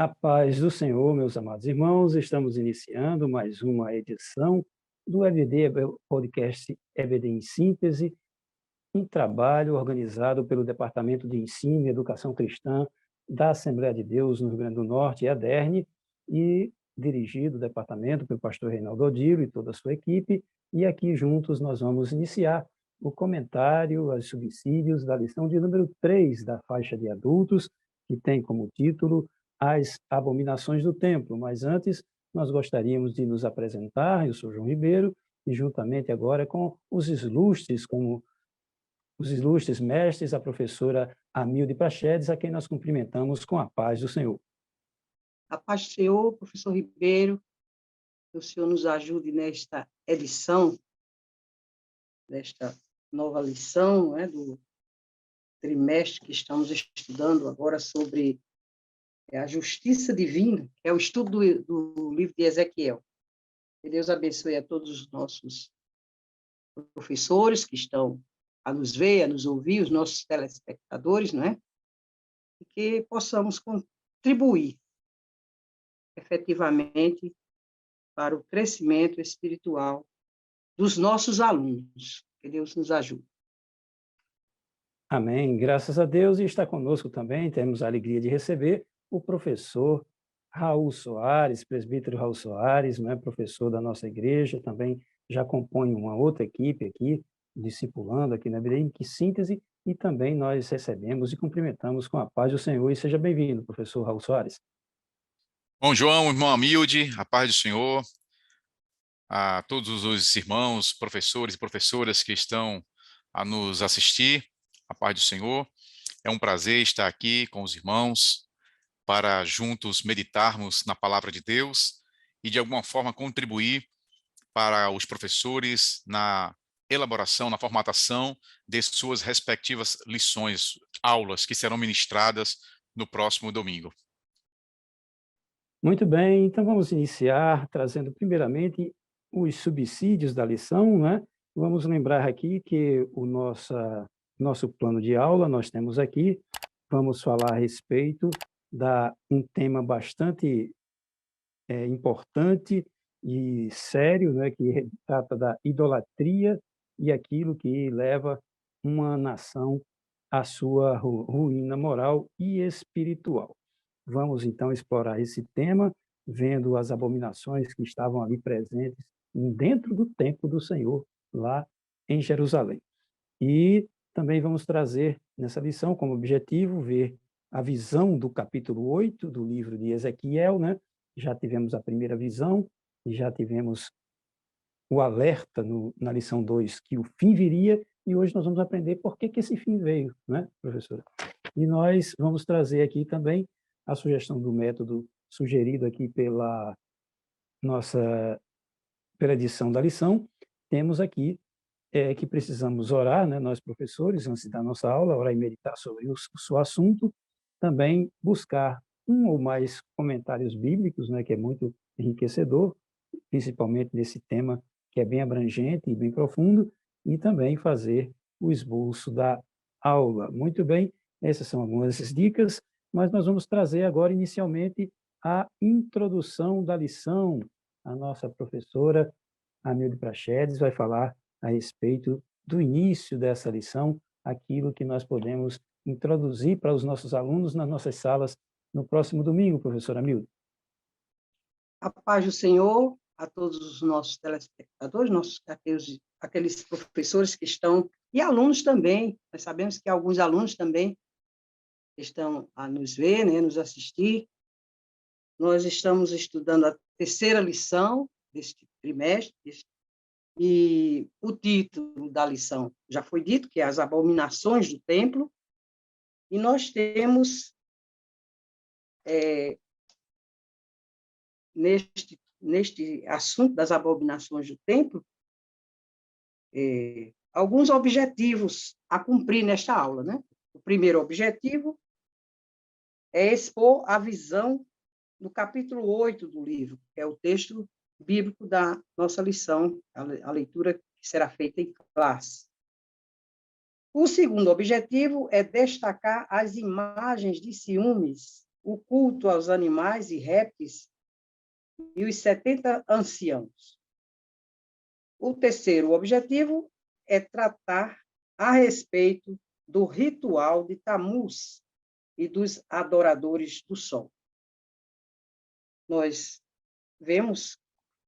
A paz do Senhor, meus amados irmãos, estamos iniciando mais uma edição do EBD, podcast EBD em Síntese, um trabalho organizado pelo Departamento de Ensino e Educação Cristã da Assembleia de Deus no Rio Grande do Norte, EADERN, e dirigido o departamento pelo pastor Reinaldo Odilo e toda a sua equipe, e aqui juntos nós vamos iniciar o comentário aos subsídios da lição de número 3 da faixa de adultos, que tem como título As Abominações do Templo. Mas antes, nós gostaríamos de nos apresentar. Eu sou João Ribeiro, e juntamente agora com os ilustres, como os ilustres mestres, a professora Amilde Prachedes, a quem nós cumprimentamos com a paz do Senhor. A paz do Senhor, professor Ribeiro, que o Senhor nos ajude nesta edição, nesta nova lição, do trimestre que estamos estudando agora sobre a justiça divina, que é o estudo do livro de Ezequiel. Que Deus abençoe a todos os nossos professores que estão a nos ver, a nos ouvir, os nossos telespectadores, E que possamos contribuir efetivamente para o crescimento espiritual dos nossos alunos. Que Deus nos ajude. Amém. Graças a Deus. E está conosco também, temos a alegria de receber o professor Raul Soares, presbítero Raul Soares, professor da nossa igreja, também já compõe uma outra equipe aqui, discipulando aqui na Belém, que síntese, e também nós recebemos e cumprimentamos com a paz do Senhor. E seja bem-vindo, professor Raul Soares. Bom, João, irmão Amilde, a paz do Senhor, a todos os irmãos, professores e professoras que estão a nos assistir, a paz do Senhor. É um prazer estar aqui com os irmãos para juntos meditarmos na palavra de Deus e, de alguma forma, contribuir para os professores na elaboração, na formatação de suas respectivas lições, aulas que serão ministradas no próximo domingo. Muito bem, então vamos iniciar trazendo primeiramente os subsídios da lição, Vamos lembrar aqui que o nosso plano de aula, nós temos aqui, vamos falar a respeito um tema bastante importante e sério, que trata da idolatria e aquilo que leva uma nação à sua ruína moral e espiritual. Vamos, então, explorar esse tema, vendo as abominações que estavam ali presentes dentro do templo do Senhor, lá em Jerusalém. E também vamos trazer, nessa lição, como objetivo, ver a visão do capítulo 8 do livro de Ezequiel, Já tivemos a primeira visão, e já tivemos o alerta na lição 2 que o fim viria, e hoje nós vamos aprender por que esse fim veio, professora? E nós vamos trazer aqui também a sugestão do método sugerido aqui pela edição da lição. Temos aqui que precisamos orar, nós professores, antes da nossa aula, orar e meditar sobre o seu assunto, também buscar um ou mais comentários bíblicos, que é muito enriquecedor, principalmente nesse tema que é bem abrangente e bem profundo, e também fazer o esboço da aula. Muito bem, essas são algumas dessas dicas, mas nós vamos trazer agora, inicialmente, a introdução da lição. A nossa professora, Amilde Prachedes, vai falar a respeito do início dessa lição, aquilo que nós podemos introduzir para os nossos alunos nas nossas salas no próximo domingo, professora Amilde. A paz do Senhor a todos os nossos telespectadores, aqueles professores que estão, e alunos também. Nós sabemos que alguns alunos também estão a nos ver, nos assistir. Nós estamos estudando a terceira lição deste trimestre, e o título da lição já foi dito, que é As Abominações do Templo, e nós temos, neste assunto das abominações do templo, alguns objetivos a cumprir nesta aula, O primeiro objetivo é expor a visão do capítulo 8 do livro, que é o texto bíblico da nossa lição, a leitura que será feita em classe. O segundo objetivo é destacar as imagens de ciúmes o culto aos animais e répteis e os 70 anciãos. O terceiro objetivo é tratar a respeito do ritual de Tamuz e dos adoradores do sol. Nós vemos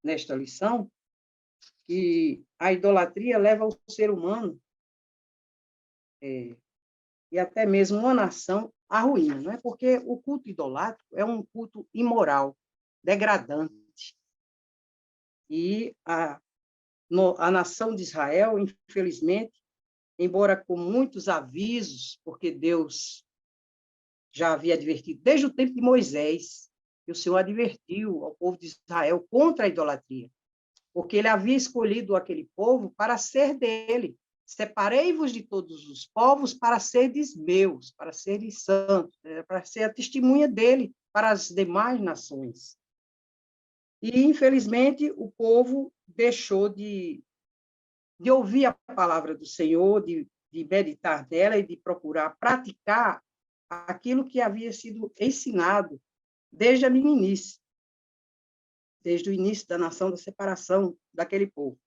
nesta lição que a idolatria leva o ser humano e até mesmo uma nação à ruína, não é? Porque o culto idolátrico é um culto imoral, degradante. E a nação de Israel, infelizmente, embora com muitos avisos, porque Deus já havia advertido desde o tempo de Moisés, que o Senhor advertiu ao povo de Israel contra a idolatria, porque ele havia escolhido aquele povo para ser dele. Separei-vos de todos os povos para serdes meus, para serdes santos, para ser a testemunha dele para as demais nações. E, infelizmente, o povo deixou de ouvir a palavra do Senhor, de meditar nela e de procurar praticar aquilo que havia sido ensinado desde a meninice, desde o início da nação, da separação daquele povo.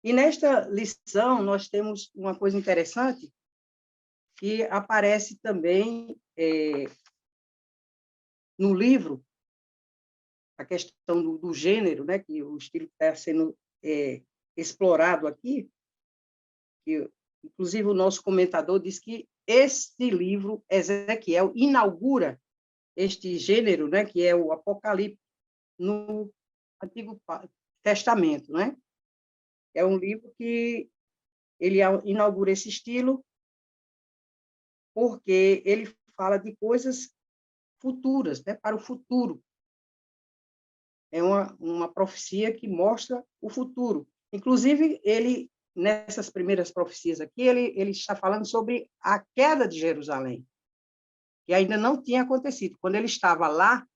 E nesta lição, nós temos uma coisa interessante que aparece também no livro, a questão do gênero, né, que o estilo está sendo explorado aqui, que, inclusive o nosso comentador diz que este livro, Ezequiel, inaugura este gênero, né, que é o Apocalipse, no Antigo Testamento, né? É um livro que ele inaugura esse estilo porque ele fala de coisas futuras, né, para o futuro. É uma profecia que mostra o futuro. Inclusive, ele, nessas primeiras profecias aqui, ele está falando sobre a queda de Jerusalém, que ainda não tinha acontecido. Quando ele estava lá,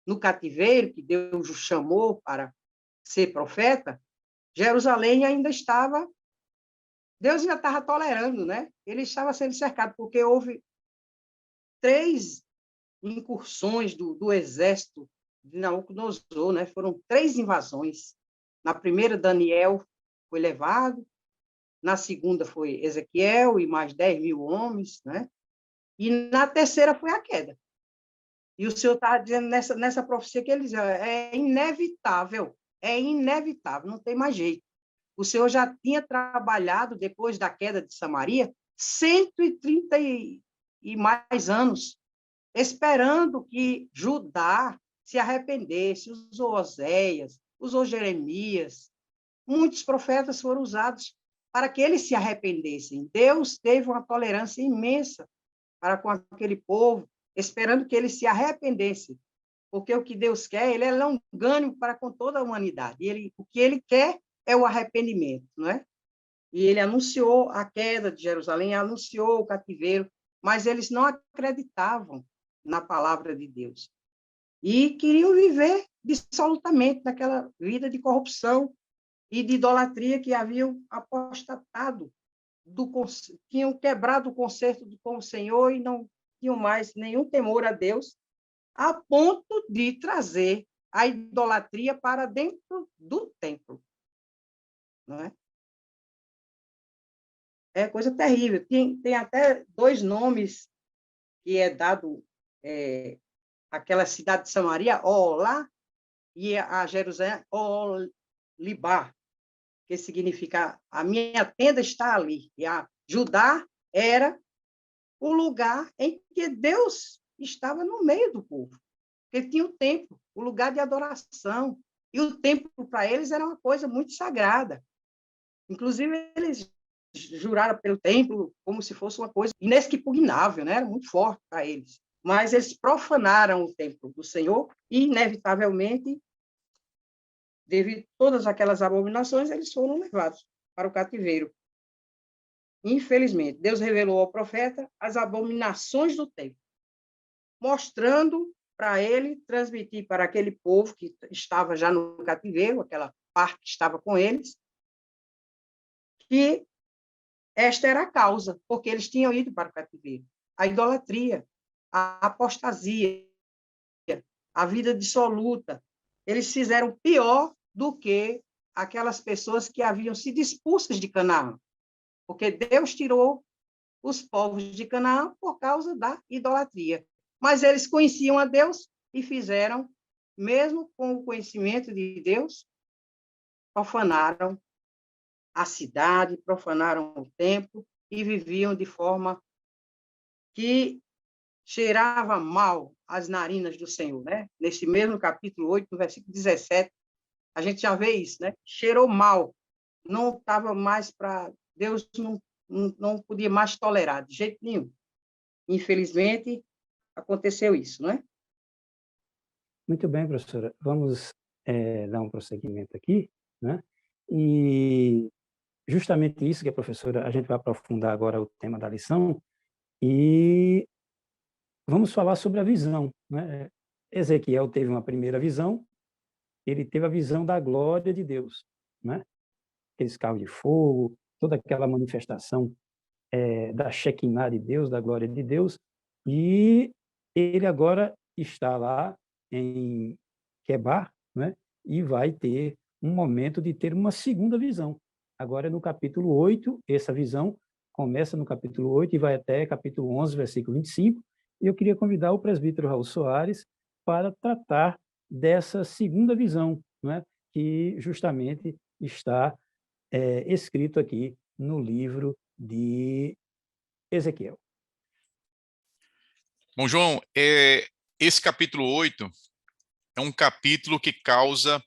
no cativeiro, que Deus o chamou para ser profeta, Jerusalém ainda estava... Deus ainda estava tolerando, né? Ele estava sendo cercado, porque houve 3 incursões do exército de Nabucodonosor, né? Foram 3 invasões. Na primeira, Daniel foi levado, na segunda foi Ezequiel e mais 10.000 homens, né? E na terceira foi a queda. E o Senhor estava dizendo nessa profecia que ele dizia, é inevitável, não tem mais jeito. O Senhor já tinha trabalhado, depois da queda de Samaria, 130 e mais anos, esperando que Judá se arrependesse. Usou Oséias, usou Jeremias. Muitos profetas foram usados para que eles se arrependessem. Deus teve uma tolerância imensa para com aquele povo, esperando que eles se arrependessem. Porque o que Deus quer, ele é longânimo para com toda a humanidade. E o que ele quer é o arrependimento, não é? E ele anunciou a queda de Jerusalém, anunciou o cativeiro, mas eles não acreditavam na palavra de Deus. E queriam viver dissolutamente naquela vida de corrupção e de idolatria que haviam apostatado, tinham quebrado o concerto com o Senhor e não tinham mais nenhum temor a Deus, a ponto de trazer a idolatria para dentro do templo. Não é? É coisa terrível. Tem até 2 nomes que é dado aquela cidade de Samaria, Olá, e a Jerusalém, Olibá, que significa a minha tenda está ali. E a Judá era o lugar em que Deus estava no meio do povo. Ele tinha o templo, o lugar de adoração. E o templo, para eles, era uma coisa muito sagrada. Inclusive, eles juraram pelo templo como se fosse uma coisa inexpugnável, né? Era muito forte para eles. Mas eles profanaram o templo do Senhor e, inevitavelmente, devido a todas aquelas abominações, eles foram levados para o cativeiro. Infelizmente, Deus revelou ao profeta as abominações do templo, mostrando para ele transmitir para aquele povo que estava já no cativeiro, aquela parte que estava com eles, que esta era a causa, porque eles tinham ido para o cativeiro. A idolatria, a apostasia, a vida dissoluta. Eles fizeram pior do que aquelas pessoas que haviam sido expulsas de Canaã, porque Deus tirou os povos de Canaã por causa da idolatria. Mas eles conheciam a Deus e fizeram, mesmo com o conhecimento de Deus, profanaram a cidade, profanaram o templo e viviam de forma que cheirava mal as narinas do Senhor, né? Nesse mesmo capítulo 8, no versículo 17, a gente já vê isso, né? Cheirou mal, não estava mais para... Deus não podia mais tolerar, de jeito nenhum. Infelizmente, aconteceu isso, não é? Muito bem, professora. Vamos dar um prosseguimento aqui, né? E justamente isso que a professora, a gente vai aprofundar agora o tema da lição e vamos falar sobre a visão, né? Ezequiel teve uma primeira visão, ele teve a visão da glória de Deus, né? Aqueles carros de fogo, toda aquela manifestação da Shekinah de Deus, da glória de Deus, e ele agora está lá em Quebar, né? E vai ter um momento de ter uma segunda visão. Agora, no capítulo 8, essa visão começa no capítulo 8 e vai até capítulo 11, versículo 25, e eu queria convidar o presbítero Raul Soares para tratar dessa segunda visão, né? Que justamente está escrito aqui no livro de Ezequiel. Bom, João, esse capítulo 8 é um capítulo que causa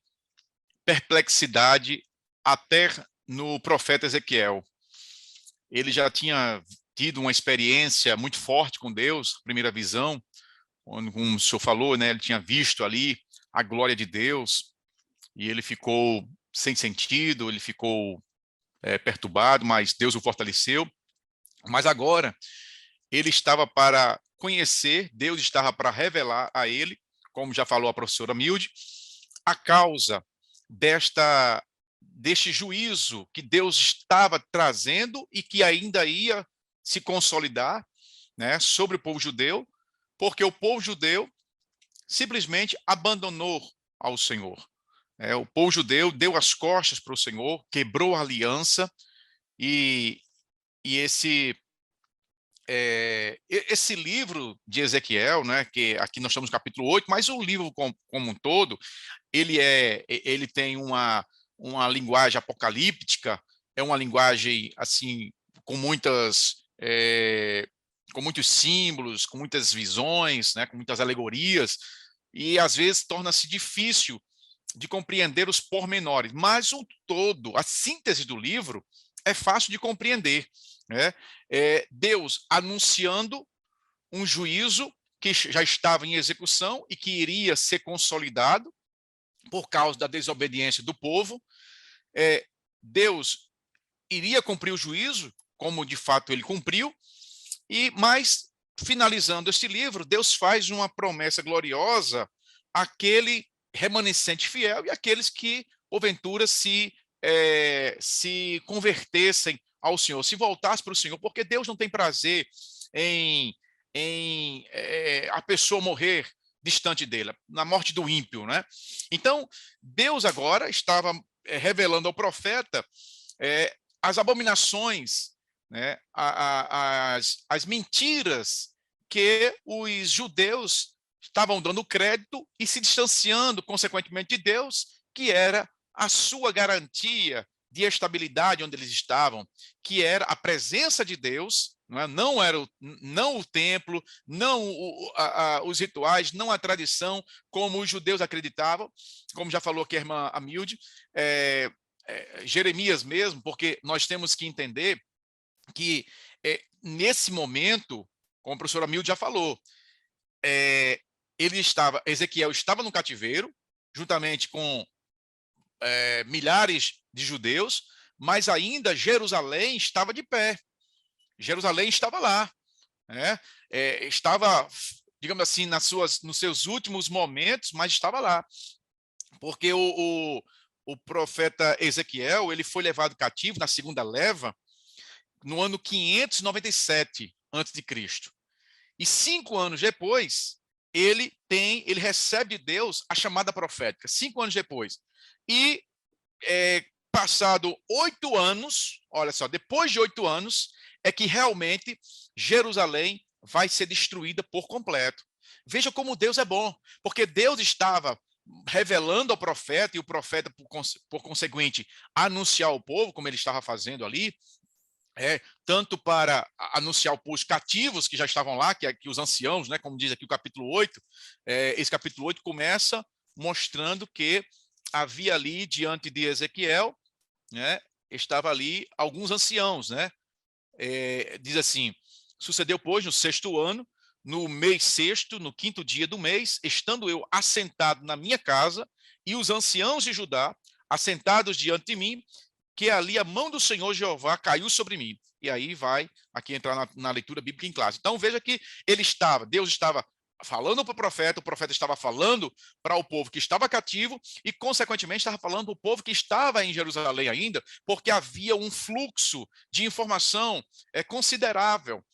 perplexidade até no profeta Ezequiel. Ele já tinha tido uma experiência muito forte com Deus, primeira visão, onde, como o senhor falou, né, ele tinha visto ali a glória de Deus, e ele ficou sem sentido, ele ficou perturbado, mas Deus o fortaleceu. Mas agora, ele estava para conhecer, Deus estava para revelar a ele, como já falou a professora Milde, a causa deste juízo que Deus estava trazendo e que ainda ia se consolidar, né, sobre o povo judeu, porque o povo judeu simplesmente abandonou ao Senhor. O povo judeu deu as costas para o Senhor, quebrou a aliança, e esse livro de Ezequiel, né, que aqui nós estamos no capítulo 8, mas o livro como um todo, ele tem uma linguagem apocalíptica, é uma linguagem assim com muitos símbolos, com muitas visões, né, com muitas alegorias, e às vezes torna-se difícil de compreender os pormenores, mas o todo, a síntese do livro é fácil de compreender, né? Deus anunciando um juízo que já estava em execução e que iria ser consolidado por causa da desobediência do povo. Deus iria cumprir o juízo, como de fato ele cumpriu, mas finalizando este livro, Deus faz uma promessa gloriosa àquele remanescente fiel e àqueles que, porventura, se convertessem ao Senhor, se voltassem para o Senhor, porque Deus não tem prazer em a pessoa morrer distante dele, na morte do ímpio, né? Então, Deus agora estava revelando ao profeta as abominações, né, as mentiras que os judeus estavam dando crédito e se distanciando, consequentemente, de Deus, que era a sua garantia de estabilidade onde eles estavam, que era a presença de Deus, não era não o templo, não os rituais, não a tradição, como os judeus acreditavam, como já falou aqui a irmã Amilde, Jeremias mesmo, porque nós temos que entender que nesse momento, como a professora Amilde já falou, Ezequiel estava no cativeiro, juntamente com milhares de judeus, mas ainda Jerusalém estava de pé. Jerusalém estava lá, né? Estava, digamos assim, nos seus últimos momentos, mas estava lá. Porque o profeta Ezequiel, ele foi levado cativo na segunda leva no ano 597 a.C. E 5 anos depois, ele recebe de Deus a chamada profética, 5 anos depois. E passado 8 anos, olha só, depois de 8 anos, é que realmente Jerusalém vai ser destruída por completo. Veja como Deus é bom, porque Deus estava revelando ao profeta, e o profeta, por conseguinte, anunciar ao povo, como ele estava fazendo ali, tanto para anunciar os cativos que já estavam lá, que os anciãos, né, como diz aqui o capítulo 8, esse capítulo 8 começa mostrando que havia ali, diante de Ezequiel, né, estava ali alguns anciãos, né? Diz assim: sucedeu, pois, no 6º ano, no mês 6º, no 5º dia do mês, estando eu assentado na minha casa, e os anciãos de Judá, assentados diante de mim, que ali a mão do Senhor Jeová caiu sobre mim. E aí vai aqui entrar na leitura bíblica em classe. Então veja que Deus estava falando para o profeta estava falando para o povo que estava cativo e, consequentemente, estava falando para o povo que estava em Jerusalém ainda, porque havia um fluxo de informação considerável.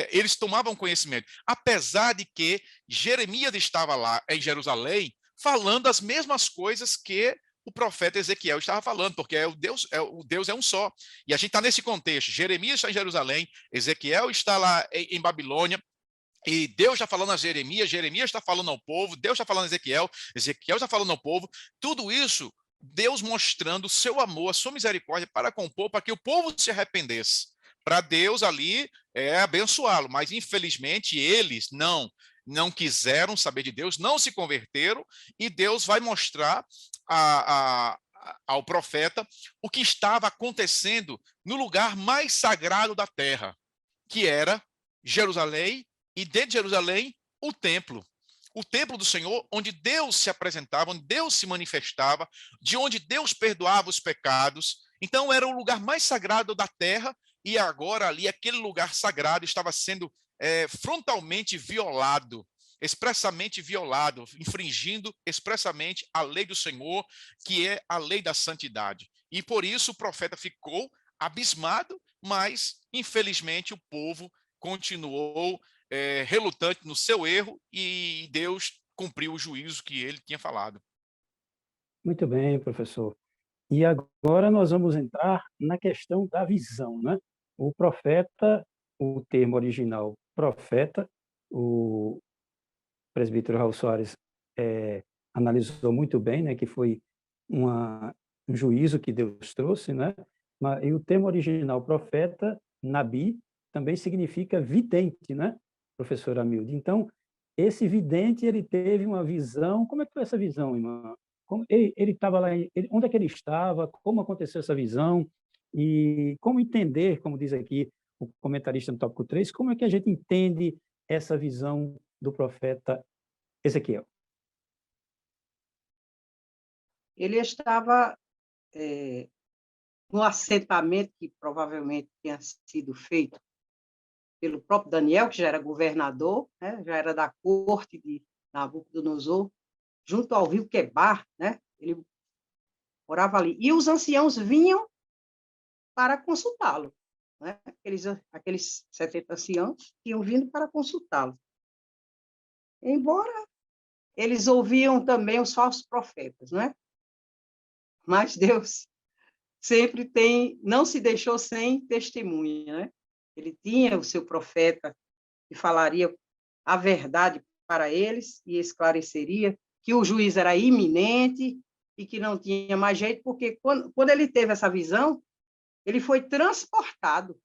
Eles tomavam conhecimento, apesar de que Jeremias estava lá em Jerusalém falando as mesmas coisas que o profeta Ezequiel estava falando, porque o Deus é um só. E a gente está nesse contexto. Jeremias está em Jerusalém, Ezequiel está lá em Babilônia, e Deus está falando a Jeremias, Jeremias está falando ao povo, Deus está falando a Ezequiel, Ezequiel está falando ao povo. Tudo isso, Deus mostrando o seu amor, a sua misericórdia para com o povo, para que o povo se arrependesse. Para Deus ali abençoá-lo, mas infelizmente eles não quiseram saber de Deus, não se converteram, e Deus vai mostrar ao profeta o que estava acontecendo no lugar mais sagrado da terra, que era Jerusalém, e dentro de Jerusalém, o templo do Senhor, onde Deus se apresentava, onde Deus se manifestava, de onde Deus perdoava os pecados. Então era o lugar mais sagrado da terra, e agora ali aquele lugar sagrado estava sendo frontalmente violado, expressamente violado, infringindo expressamente a lei do Senhor, que é a lei da santidade. E por isso o profeta ficou abismado, mas infelizmente o povo continuou relutante no seu erro, e Deus cumpriu o juízo que ele tinha falado. Muito bem, professor. E agora nós vamos entrar na questão da visão, né? O profeta, o termo original profeta, o presbítero Raul Soares analisou muito bem, né, que foi um juízo que Deus trouxe, né? E o termo original profeta, Nabi, também significa vidente, né, professor Amilde? Então, esse vidente, ele teve uma visão. Como é que foi essa visão, irmã? Ele estava lá, onde é que ele estava? Como aconteceu essa visão? E como entender, como diz aqui o comentarista no tópico 3, como é que a gente entende essa visão do profeta Ezequiel? Ele estava no assentamento que provavelmente tinha sido feito pelo próprio Daniel, que já era governador, né, já era da corte de Nabucodonosor, junto ao rio Quebar, né? Ele morava ali. E os anciãos vinham para consultá-lo, né? Aqueles 70 anciãos tinham vindo para consultá-lo. Embora eles ouviam também os falsos profetas, né? Mas Deus sempre não se deixou sem testemunha, né? Ele tinha o seu profeta que falaria a verdade para eles e esclareceria que o juízo era iminente e que não tinha mais jeito, porque quando ele teve essa visão, ele foi transportado,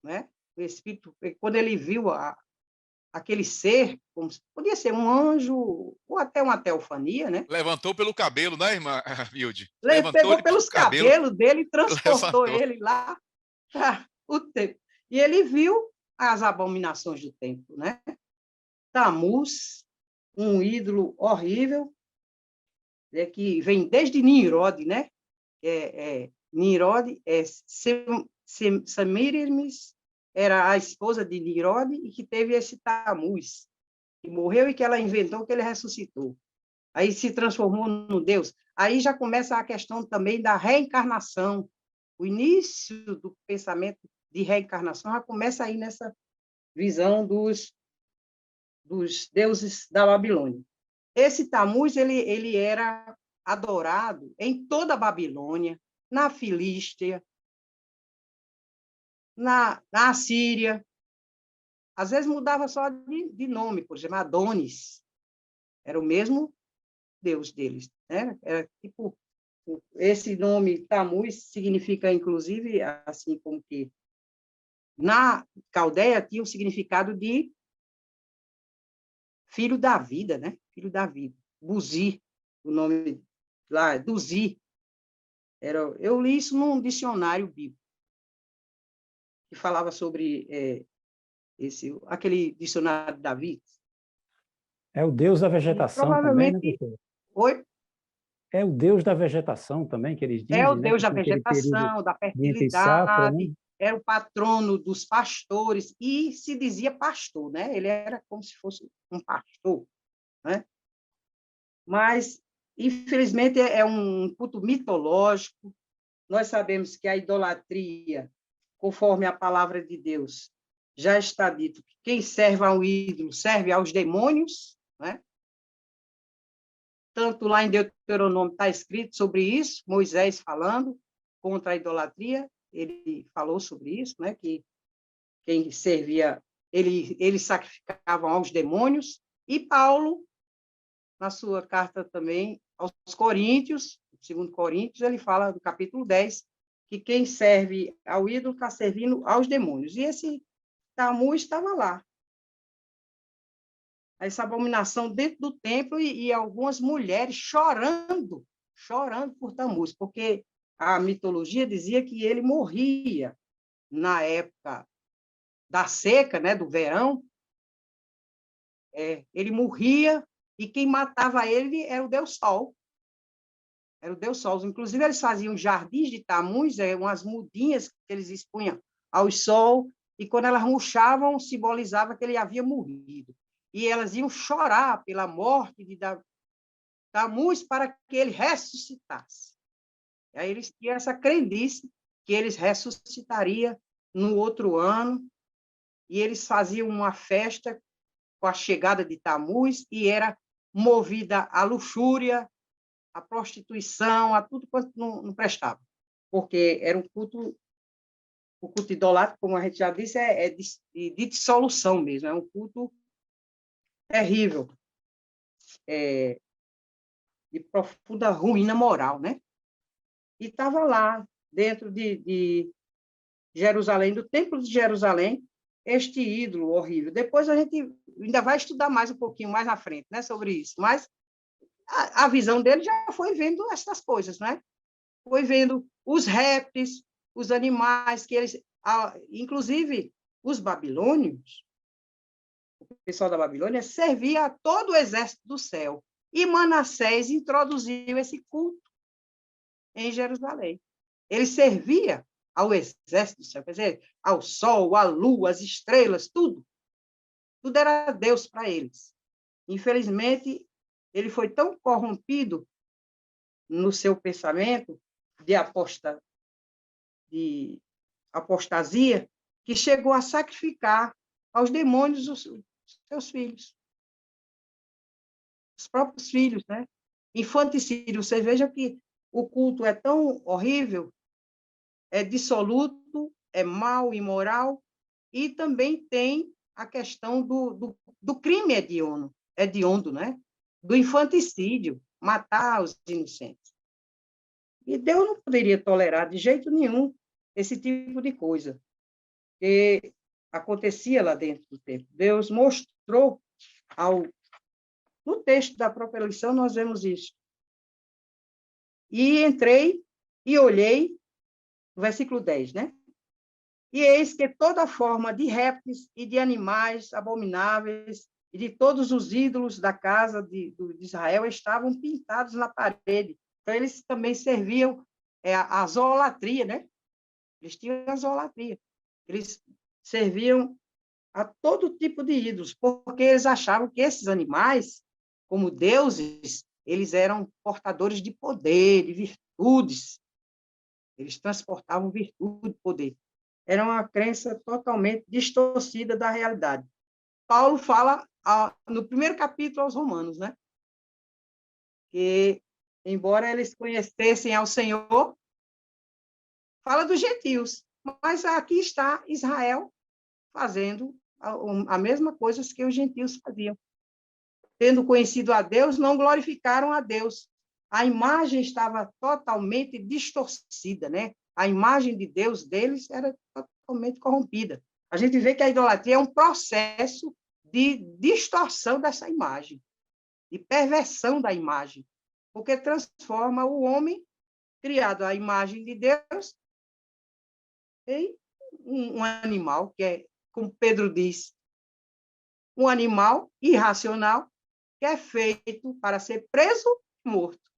né? O Espírito, quando ele viu aquele ser, como podia ser um anjo ou até uma teofania, né? Levantou pelo cabelo, né, irmã Hilde? Pegou pelos cabelos dele e transportou levantou ele lá para o templo. E ele viu as abominações do templo, né? Tamuz, um ídolo horrível, que vem desde Nimrod, né? Nimrod Semiramis era a esposa de Nimrod e que teve esse Tamuz, que morreu e que ela inventou, que ele ressuscitou. Aí se transformou no Deus. Aí já começa a questão também da reencarnação. O início do pensamento de reencarnação já começa aí visão dos deuses da Babilônia. Esse Tamuz, ele era adorado em toda a Babilônia, na Filístia, na Assíria. Às vezes mudava só de nome, por exemplo, Adonis. Era o mesmo deus deles, né? Era tipo, esse nome Tamuz significa, inclusive, assim como que na Caldeia tinha o significado de filho da vida, né? Filho da vida. Buzi, o nome lá, Duzi. Eu li isso num dicionário bíblico, que falava sobre aquele dicionário de Davi. É o deus da E vegetação também, né, provavelmente, doutor? oi, É o deus da vegetação também, que eles é o dizem, né? deus Que da tem aquele período vegetação, da de entre safra, né? fertilidade, era o patrono dos pastores, e se dizia pastor, né? Ele era como se fosse um pastor, né? Mas, infelizmente, é um culto mitológico. Nós sabemos que a idolatria, conforme a palavra de Deus, já está dito que quem serve ao ídolo serve aos demônios, né? Tanto lá em Deuteronômio está escrito sobre isso, Moisés falando contra a idolatria, ele falou sobre isso, né? Que quem servia, eles sacrificavam aos demônios, e Paulo, na sua carta também aos Coríntios, 2 Coríntios, ele fala, no capítulo 10, que quem serve ao ídolo está servindo aos demônios. E esse Tamuz estava lá. Essa abominação dentro do templo e algumas mulheres chorando por Tamuz, porque a mitologia dizia que ele morria na época da seca, né, do verão. Ele morria e quem matava ele era o Deus Sol. Era o Deus Sol. Inclusive, eles faziam jardins de Tamuz, umas mudinhas que eles expunham ao sol, e quando elas murchavam, simbolizava que ele havia morrido. E elas iam chorar pela morte de Tamuz para que ele ressuscitasse. E aí eles tinham essa crendice que eles ressuscitariam no outro ano, e eles faziam uma festa com a chegada de Tamuz, e era movida à luxúria, à prostituição, a tudo quanto não prestava, porque era um culto, o culto idolátrico, como a gente já disse, é de dissolução mesmo, é um culto terrível, de profunda ruína moral, né? E estava lá, dentro de Jerusalém, do Templo de Jerusalém, este ídolo horrível. Depois a gente ainda vai estudar mais um pouquinho mais na frente, né, sobre isso, mas a visão dele já foi vendo essas coisas, né? Foi vendo os répteis, os animais, que eles, inclusive os babilônios, o pessoal da Babilônia, servia a todo o exército do céu. E Manassés introduziu esse culto em Jerusalém. Ele servia ao exército do céu, quer dizer, ao sol, à lua, às estrelas, tudo. Tudo era Deus para eles. Infelizmente, ele foi tão corrompido no seu pensamento de apostasia, que chegou a sacrificar aos demônios os seus filhos. Os próprios filhos, né? Infanticídio. Você veja que o culto é tão horrível, é dissoluto, é mau, imoral, e também tem a questão do crime hediondo, né? Do infanticídio, matar os inocentes. E Deus não poderia tolerar de jeito nenhum esse tipo de coisa que acontecia lá dentro do templo. Deus mostrou no texto da própria lição, nós vemos isso. E entrei e olhei, no versículo 10, né? E eis que toda forma de répteis e de animais abomináveis e de todos os ídolos da casa de Israel estavam pintados na parede. Então, eles também serviam a zoolatria, né? Eles tinham a zoolatria. Eles serviam a todo tipo de ídolos, porque eles achavam que esses animais, como deuses, eles eram portadores de poder, de virtudes. Eles transportavam virtude e poder. era uma crença totalmente distorcida da realidade. Paulo fala no primeiro capítulo aos Romanos, né? Que, embora eles conhecessem ao Senhor, fala dos gentios, mas aqui está Israel fazendo a mesma coisa que os gentios faziam. Tendo conhecido a Deus, não glorificaram a Deus. A imagem estava totalmente distorcida, né? A imagem de Deus deles era totalmente corrompida. A gente vê que a idolatria é um processo de distorção dessa imagem, de perversão da imagem, porque transforma o homem, criado à imagem de Deus, em um animal, que é, como Pedro diz, um animal irracional, que é feito para ser preso e morto.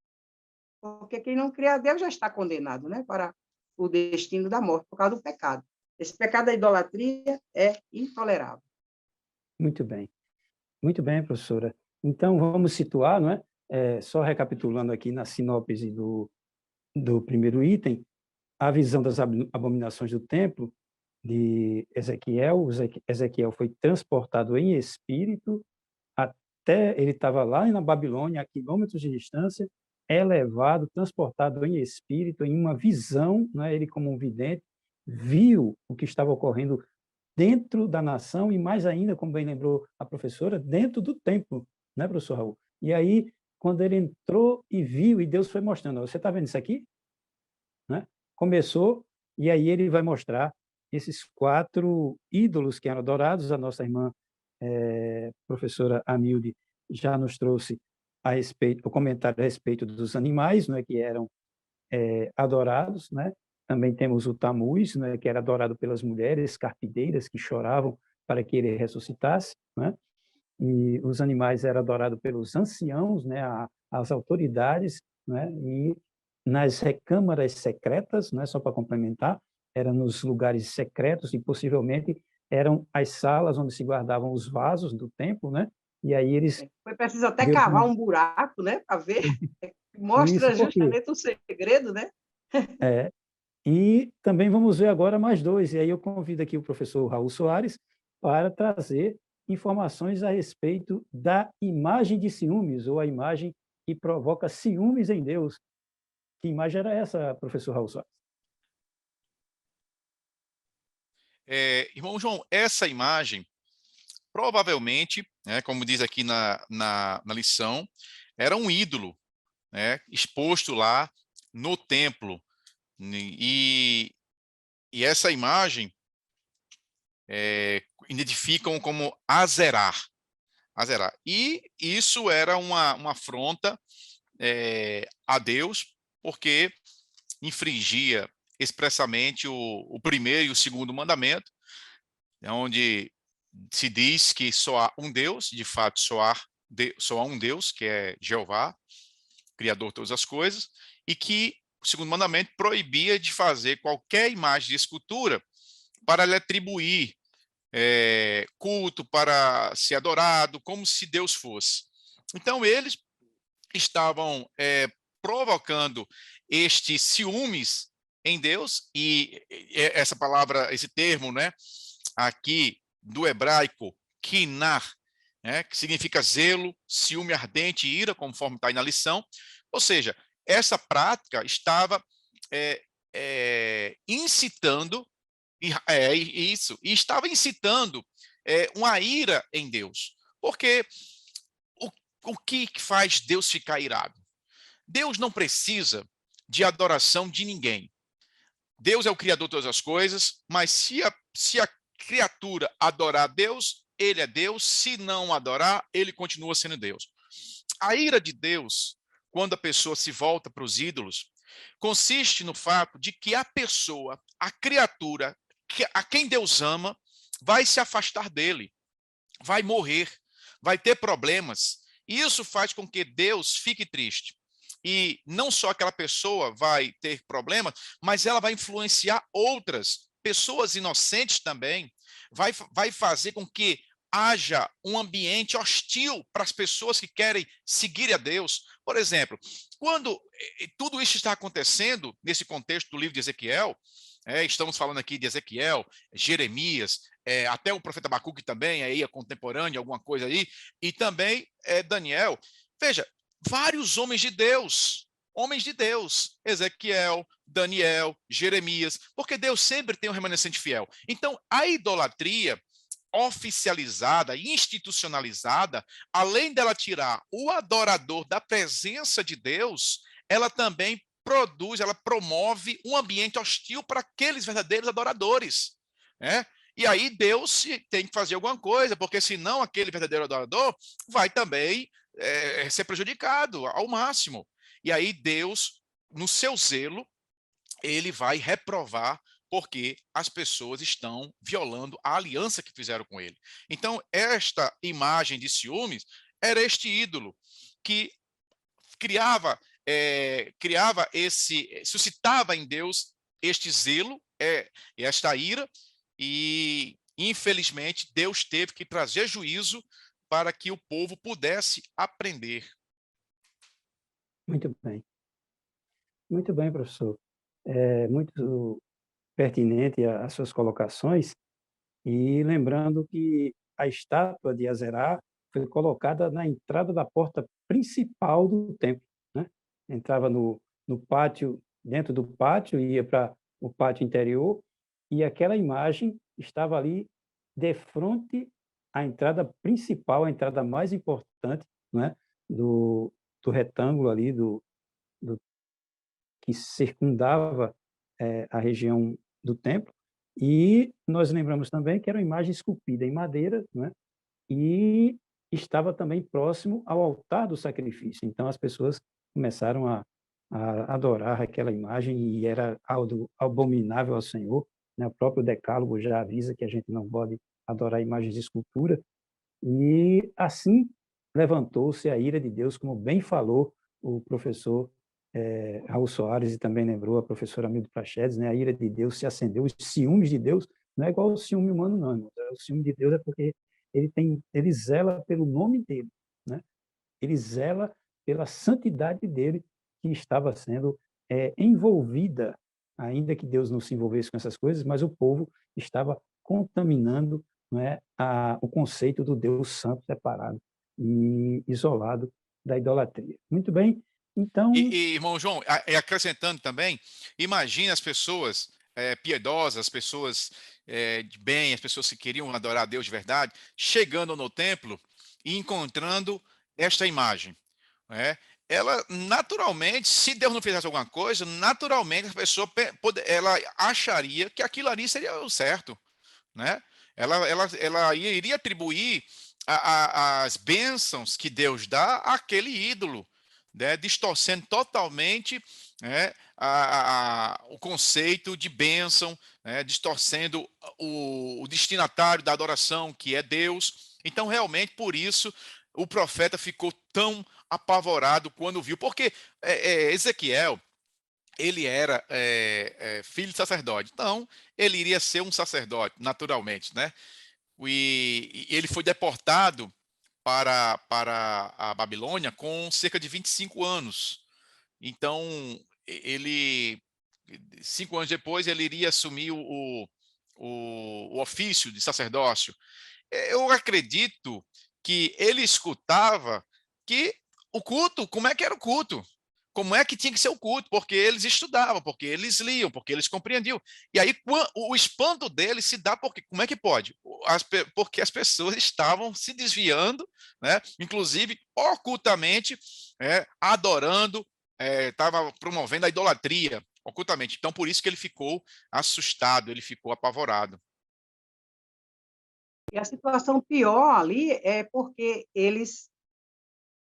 Porque quem não crê a Deus já está condenado, né, para o destino da morte, por causa do pecado. Esse pecado da idolatria é intolerável. Muito bem, professora. Então, vamos situar, não é? Só recapitulando aqui na sinopse do primeiro item, a visão das abominações do templo de Ezequiel. Ezequiel foi transportado em espírito até, ele estava lá na Babilônia, a quilômetros de distância, elevado, transportado em espírito, em uma visão, né? Ele, como um vidente, viu o que estava ocorrendo dentro da nação e, mais ainda, como bem lembrou a professora, dentro do templo, né, professor Raul? E aí, quando ele entrou e viu, e Deus foi mostrando, você está vendo isso aqui? Né? Começou, e aí ele vai mostrar esses 4 ídolos que eram adorados. A nossa irmã, professora Amilde, já nos trouxe o comentário a respeito dos animais, né, que eram adorados, né? Também temos o Tamuz, né, que era adorado pelas mulheres carpideiras que choravam para que ele ressuscitasse, né? E os animais eram adorados pelos anciãos, né, as autoridades, né? E nas recâmaras secretas, né, só para complementar, eram nos lugares secretos e possivelmente eram as salas onde se guardavam os vasos do templo, né? E aí eles... Foi preciso até cavar um buraco, né, para ver. Mostra Isso, porque justamente o segredo, né? E também vamos ver agora mais 2, e aí eu convido aqui o professor Raul Soares para trazer informações a respeito da imagem de ciúmes, ou a imagem que provoca ciúmes em Deus. Que imagem era essa, professor Raul Soares? Irmão João, essa imagem, provavelmente, né, como diz aqui na lição, era um ídolo, né, exposto lá no templo. E essa imagem identificam como Azerar. E isso era uma afronta a Deus, porque infringia expressamente o primeiro e o segundo mandamento, onde se diz que só há um Deus, de fato só há um Deus, que é Jeová, Criador de todas as coisas, e que o segundo mandamento proibia de fazer qualquer imagem de escultura para lhe atribuir culto, para ser adorado, como se Deus fosse. Então, eles estavam provocando estes ciúmes em Deus, e essa palavra, esse termo, né, aqui do hebraico, kinar, né, que significa zelo, ciúme ardente e ira, conforme está aí na lição. Ou seja, essa prática estava incitando, isso, e estava incitando uma ira em Deus. Porque o que faz Deus ficar irado? Deus não precisa de adoração de ninguém. Deus é o Criador de todas as coisas, mas se a criatura adorar a Deus, ele é Deus. Se não adorar, ele continua sendo Deus. A ira de Deus, quando a pessoa se volta para os ídolos, consiste no fato de que a pessoa, a criatura, a quem Deus ama, vai se afastar dele, vai morrer, vai ter problemas. E isso faz com que Deus fique triste. E não só aquela pessoa vai ter problemas, mas ela vai influenciar outras pessoas inocentes também, vai fazer com que haja um ambiente hostil para as pessoas que querem seguir a Deus. Por exemplo, quando tudo isso está acontecendo, nesse contexto do livro de Ezequiel, Estamos falando aqui de Ezequiel, Jeremias, até o profeta Abacuque também, aí é contemporâneo, alguma coisa aí, e também Daniel. Veja, vários homens de Deus, Ezequiel, Daniel, Jeremias, porque Deus sempre tem um remanescente fiel. Então, a idolatria oficializada, institucionalizada, além dela tirar o adorador da presença de Deus, ela também ela promove um ambiente hostil para aqueles verdadeiros adoradores, né? E aí Deus tem que fazer alguma coisa, porque senão aquele verdadeiro adorador vai também ser prejudicado ao máximo. E aí Deus, no seu zelo, ele vai reprovar porque as pessoas estão violando a aliança que fizeram com ele. Então, esta imagem de ciúmes era este ídolo que criava suscitava em Deus este zelo, esta ira, e infelizmente Deus teve que trazer juízo para que o povo pudesse aprender. Muito bem. Muito bem, professor. É muito pertinente as suas colocações, e lembrando que a estátua de Azerá foi colocada na entrada da porta principal do templo, né? Entrava no pátio, dentro do pátio, ia para o pátio interior, e aquela imagem estava ali de frente à entrada principal, a entrada mais importante, né? do retângulo ali, que circundava a região do templo. E nós lembramos também que era uma imagem esculpida em madeira, né? E estava também próximo ao altar do sacrifício. Então, as pessoas começaram a adorar aquela imagem, e era algo abominável ao Senhor, né? O próprio Decálogo já avisa que a gente não pode adorar imagens de escultura. E assim levantou-se a ira de Deus, como bem falou o professor Raul Soares, e também lembrou a professora Mildo Prachedes, né? A ira de Deus se acendeu, os ciúmes de Deus não é igual ao ciúme humano, não, irmão. O ciúme de Deus é porque ele zela pelo nome dele, né? Ele zela pela santidade dele, que estava sendo envolvida, ainda que Deus não se envolvesse com essas coisas, mas o povo estava contaminando, não é, o conceito do Deus santo, separado e isolado da idolatria. Muito bem, então... E irmão João, acrescentando também, imagine as pessoas piedosas, as pessoas de bem, as pessoas que queriam adorar a Deus de verdade, chegando no templo e encontrando esta imagem, né? Ela, naturalmente, se Deus não fizesse alguma coisa, naturalmente a pessoa ela acharia que aquilo ali seria o certo, né? Ela iria atribuir as bênçãos que Deus dá àquele ídolo, né? Distorcendo totalmente, né, o conceito de bênção, né? Distorcendo o destinatário da adoração, que é Deus. Então, realmente, por isso, o profeta ficou tão apavorado quando viu, porque Ezequiel, ele era filho de sacerdote, então ele iria ser um sacerdote, naturalmente, né? E ele foi deportado para a Babilônia com cerca de 25 anos. Então, ele, 5 anos depois, ele iria assumir o ofício de sacerdócio. Eu acredito que ele escutava que o culto, como é que era o culto? Como é que tinha que ser o culto? Porque eles estudavam, porque eles liam, porque eles compreendiam. E aí o espanto deles se dá porque, como é que pode? Porque as pessoas estavam se desviando, né? Inclusive ocultamente, adorando, estava promovendo a idolatria ocultamente. Então, por isso que ele ficou assustado, ele ficou apavorado. E a situação pior ali é porque eles,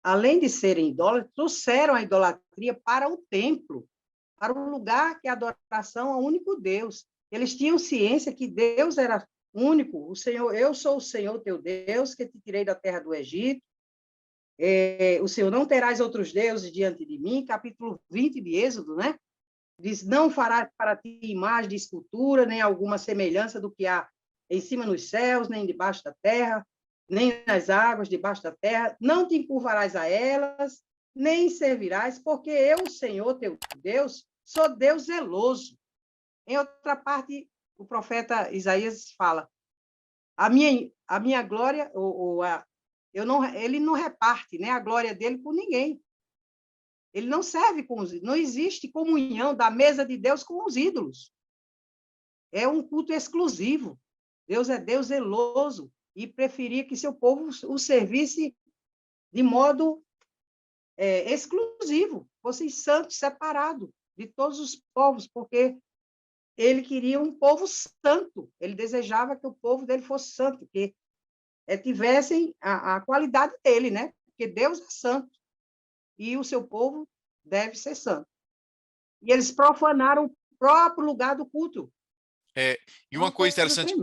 além de serem idólatras, trouxeram a idolatria para o templo, para o lugar que é a adoração ao único Deus. Eles tinham ciência que Deus era único, o Senhor, eu sou o Senhor teu Deus, que te tirei da terra do Egito. O Senhor, não terás outros deuses diante de mim, capítulo 20 de Êxodo, né? Diz, não farás para ti imagem de escultura, nem alguma semelhança do que há em cima nos céus, nem debaixo da terra, nem nas águas debaixo da terra, não te encurvarás a elas, nem servirás, porque eu, Senhor teu Deus, sou Deus zeloso, Em outra parte, o profeta Isaías fala: a minha glória, ele não reparte, né, a glória dele com ninguém. Ele não serve com os ídolos. Não existe comunhão da mesa de Deus com os ídolos. É um culto exclusivo. Deus é Deus zeloso e preferia que seu povo o servisse de modo exclusivo, fosse santo, separado de todos os povos, porque ele queria um povo santo. Ele desejava que o povo dele fosse santo, que tivessem a qualidade dele, né? Porque Deus é santo e o seu povo deve ser santo. E eles profanaram o próprio lugar do culto. E uma coisa interessante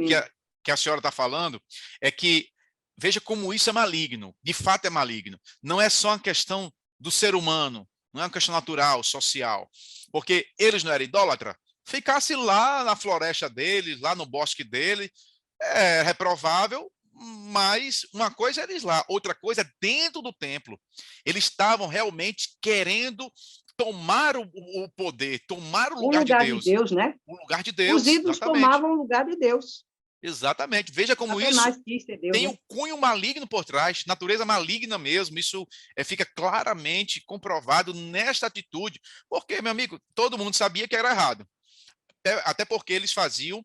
que a senhora está falando é que, veja como isso é maligno, de fato é maligno. Não é só uma questão do ser humano, não é uma questão natural, social, porque eles não eram idólatras, ficasse lá na floresta deles, lá no bosque dele, é reprovável, mas uma coisa é eles lá, outra coisa é dentro do templo. Eles estavam realmente querendo tomar o poder, tomar o lugar de Deus. De Deus, né? O lugar de Deus. Os ídolos exatamente. tomavam o lugar de Deus. Exatamente. Veja como isso Deus, tem né? um cunho maligno por trás, natureza maligna mesmo. Isso fica claramente comprovado nesta atitude. Porque, meu amigo, todo mundo sabia que era errado. Até porque eles faziam,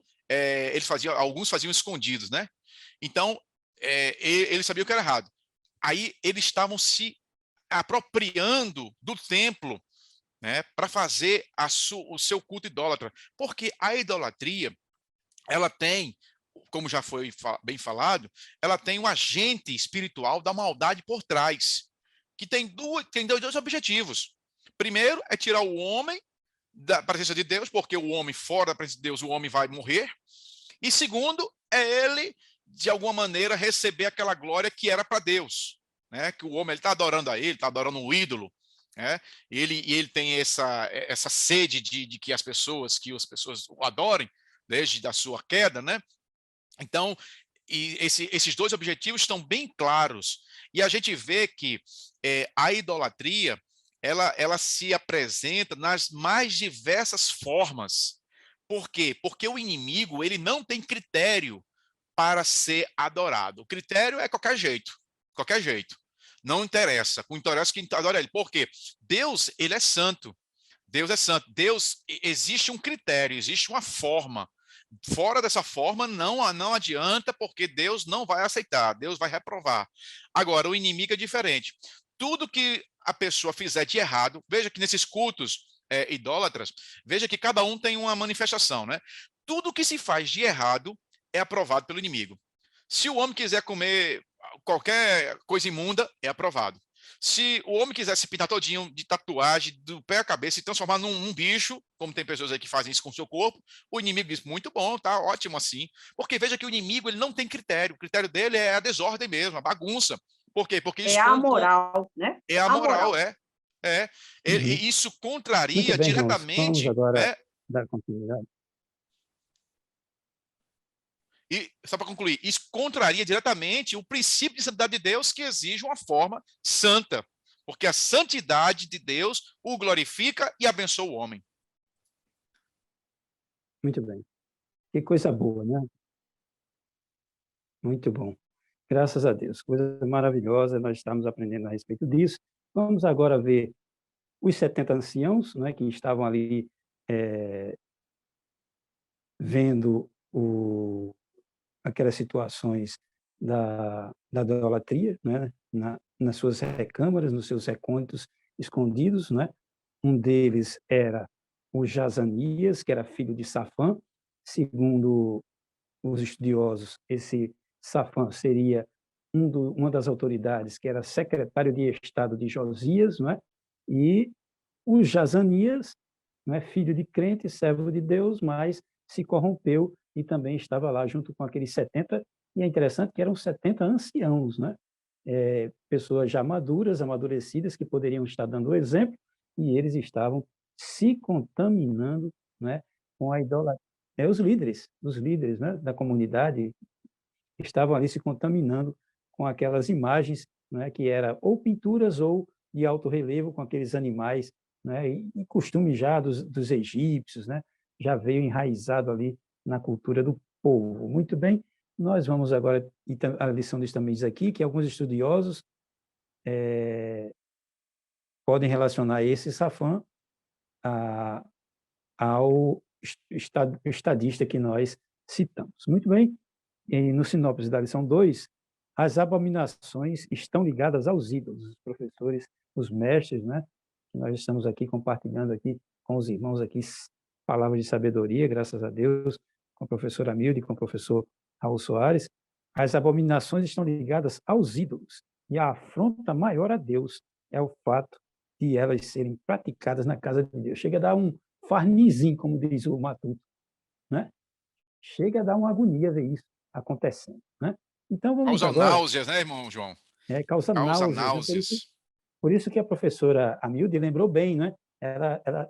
alguns faziam escondidos, né? Então, eles sabiam que era errado. Aí eles estavam se apropriando do templo, né, para fazer o seu culto idólatra. Porque a idolatria, ela tem, como já foi bem falado, ela tem um agente espiritual da maldade por trás, que tem dois objetivos. Primeiro é tirar o homem da presença de Deus, porque o homem fora da presença de Deus, o homem vai morrer. E segundo, é ele, de alguma maneira, receber aquela glória que era para Deus, né? Que o homem está adorando a ele, está adorando um ídolo, né? Ele tem essa sede de que as pessoas o adorem desde a sua queda, né? Então, esses dois objetivos estão bem claros. E a gente vê que a idolatria ela se apresenta nas mais diversas formas. Por quê? Porque o inimigo ele não tem critério para ser adorado. O critério é qualquer jeito. Qualquer jeito. Não interessa. O interessa quem adora ele. Por quê? Deus, ele é santo. Deus é santo. Deus, existe um critério, existe uma forma. Fora dessa forma, não adianta, porque Deus não vai aceitar, Deus vai reprovar. Agora, o inimigo é diferente. Tudo que a pessoa fizer de errado, veja que nesses cultos idólatras, veja que cada um tem uma manifestação, né? Tudo que se faz de errado é aprovado pelo inimigo. Se o homem quiser comer qualquer coisa imunda, é aprovado. Se o homem quiser se pintar todinho de tatuagem, do pé à cabeça, e transformar num bicho, como tem pessoas aí que fazem isso com o seu corpo, o inimigo diz, muito bom, tá ótimo assim. Porque veja que o inimigo ele não tem critério. O critério dele é a desordem mesmo, a bagunça. Por quê? Porque isso a moral, né? É a moral. Uhum. Isso contraria Muito bem, irmãos. diretamente. Vamos agora dar continuidade. E, só para concluir, isso contraria diretamente o princípio de santidade de Deus, que exige uma forma santa, porque a santidade de Deus o glorifica e abençoa o homem. Muito bem. Que coisa boa, né? Muito bom. Graças a Deus. Coisa maravilhosa, nós estamos aprendendo a respeito disso. Vamos agora ver os 70 anciãos, né, que estavam ali vendo aquelas situações da idolatria, né, nas suas recâmaras, nos seus recônditos escondidos, né? Um deles era o Jazanias, que era filho de Safã. Segundo os estudiosos, esse Safã seria uma das autoridades que era secretário de Estado de Josias, não é? E o Jazanias, não é, filho de crente, servo de Deus, mas se corrompeu e também estava lá junto com aqueles 70, e é interessante que eram 70 anciãos, né? Pessoas já maduras, amadurecidas, que poderiam estar dando o exemplo, e eles estavam se contaminando, né, com a idolatria. Os líderes, né, da comunidade estavam ali se contaminando com aquelas imagens, né, que eram ou pinturas ou de alto relevo com aqueles animais, né, e costumes já dos egípcios, né, já veio enraizado ali na cultura do povo. Muito bem, nós vamos agora, e a lição também diz aqui que alguns estudiosos podem relacionar esse Safã ao estadista que nós citamos. Muito bem, e no sinopse da lição 2, as abominações estão ligadas aos ídolos, os professores, os mestres, né? Nós estamos aqui compartilhando aqui com os irmãos aqui palavras de sabedoria, graças a Deus, com a professora Amilde, com o professor Raul Soares. As abominações estão ligadas aos ídolos, e a afronta maior a Deus é o fato de elas serem praticadas na casa de Deus. Chega a dar um farnizinho, como diz o Matuto, né? Chega a dar uma agonia ver isso acontecendo, né? Então vamos Causa agora... náuseas, né, irmão João? Causa Causa náuseas. náuseas. Por isso que a professora Amilde lembrou bem, né?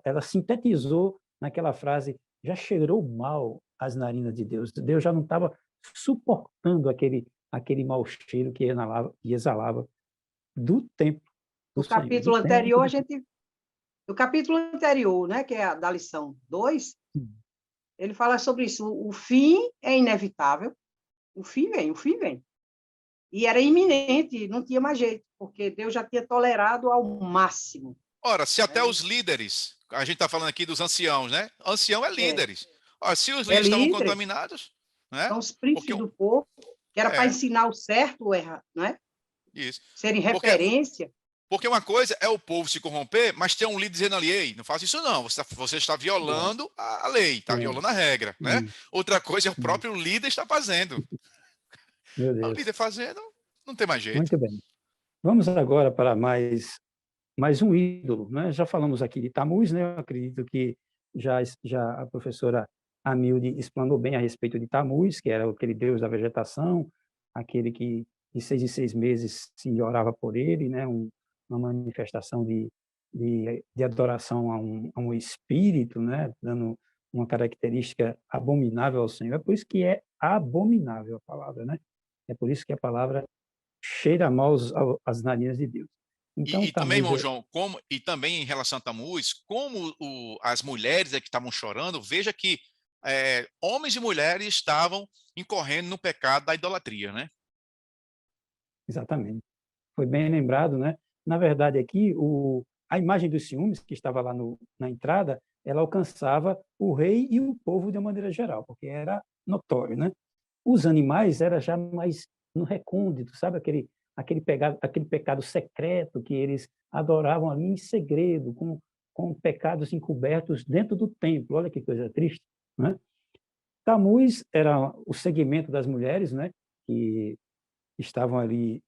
Ela sintetizou naquela frase: já cheirou mal as narinas de Deus. Deus já não estava suportando aquele mau cheiro que exalava do templo do No Senhor. capítulo anterior, no capítulo anterior, né, que é a da lição 2, ele fala sobre isso. O fim é inevitável, o fim vem. E era iminente, não tinha mais jeito, porque Deus já tinha tolerado ao máximo. Ora, se até os líderes, a gente está falando aqui dos anciãos, né? Ancião é líderes. Ora, se os líderes estavam contaminados, né? São os príncipes do povo, que era para ensinar o certo ou errado, né? Isso. Serem referência. Porque uma coisa é o povo se corromper, mas tem um líder dizendo ali: ei, não faça isso não, você está violando a lei, está violando a regra, né? Outra coisa é o próprio líder está fazendo. Meu Deus. O líder fazendo, não tem mais jeito. Muito bem. Vamos agora para mais um ídolo, né? Já falamos aqui de Tamuz, né? Eu acredito que já a professora Amilde explanou bem a respeito de Tamuz, que era aquele deus da vegetação, aquele que de 6 em 6 meses se orava por ele, né? Uma manifestação de adoração a um espírito, né? Dando uma característica abominável ao Senhor. É por isso que é abominável a palavra, né? É por isso que a palavra cheira mal as narinas de Deus. Então, e também, irmão João, e também em relação a Tamuz, como as mulheres que estavam chorando, veja que homens e mulheres estavam incorrendo no pecado da idolatria, né? Exatamente. Foi bem lembrado, né? Na verdade, aqui, a imagem dos ciúmes, que estava lá na entrada, ela alcançava o rei e o povo de uma maneira geral, porque era notório, né? Os animais era já mais no recôndito, sabe? Aquele pecado secreto que eles adoravam ali em segredo, com pecados encobertos dentro do templo. Olha que coisa triste, né? Tamuz era o segmento das mulheres, né? Que estavam ali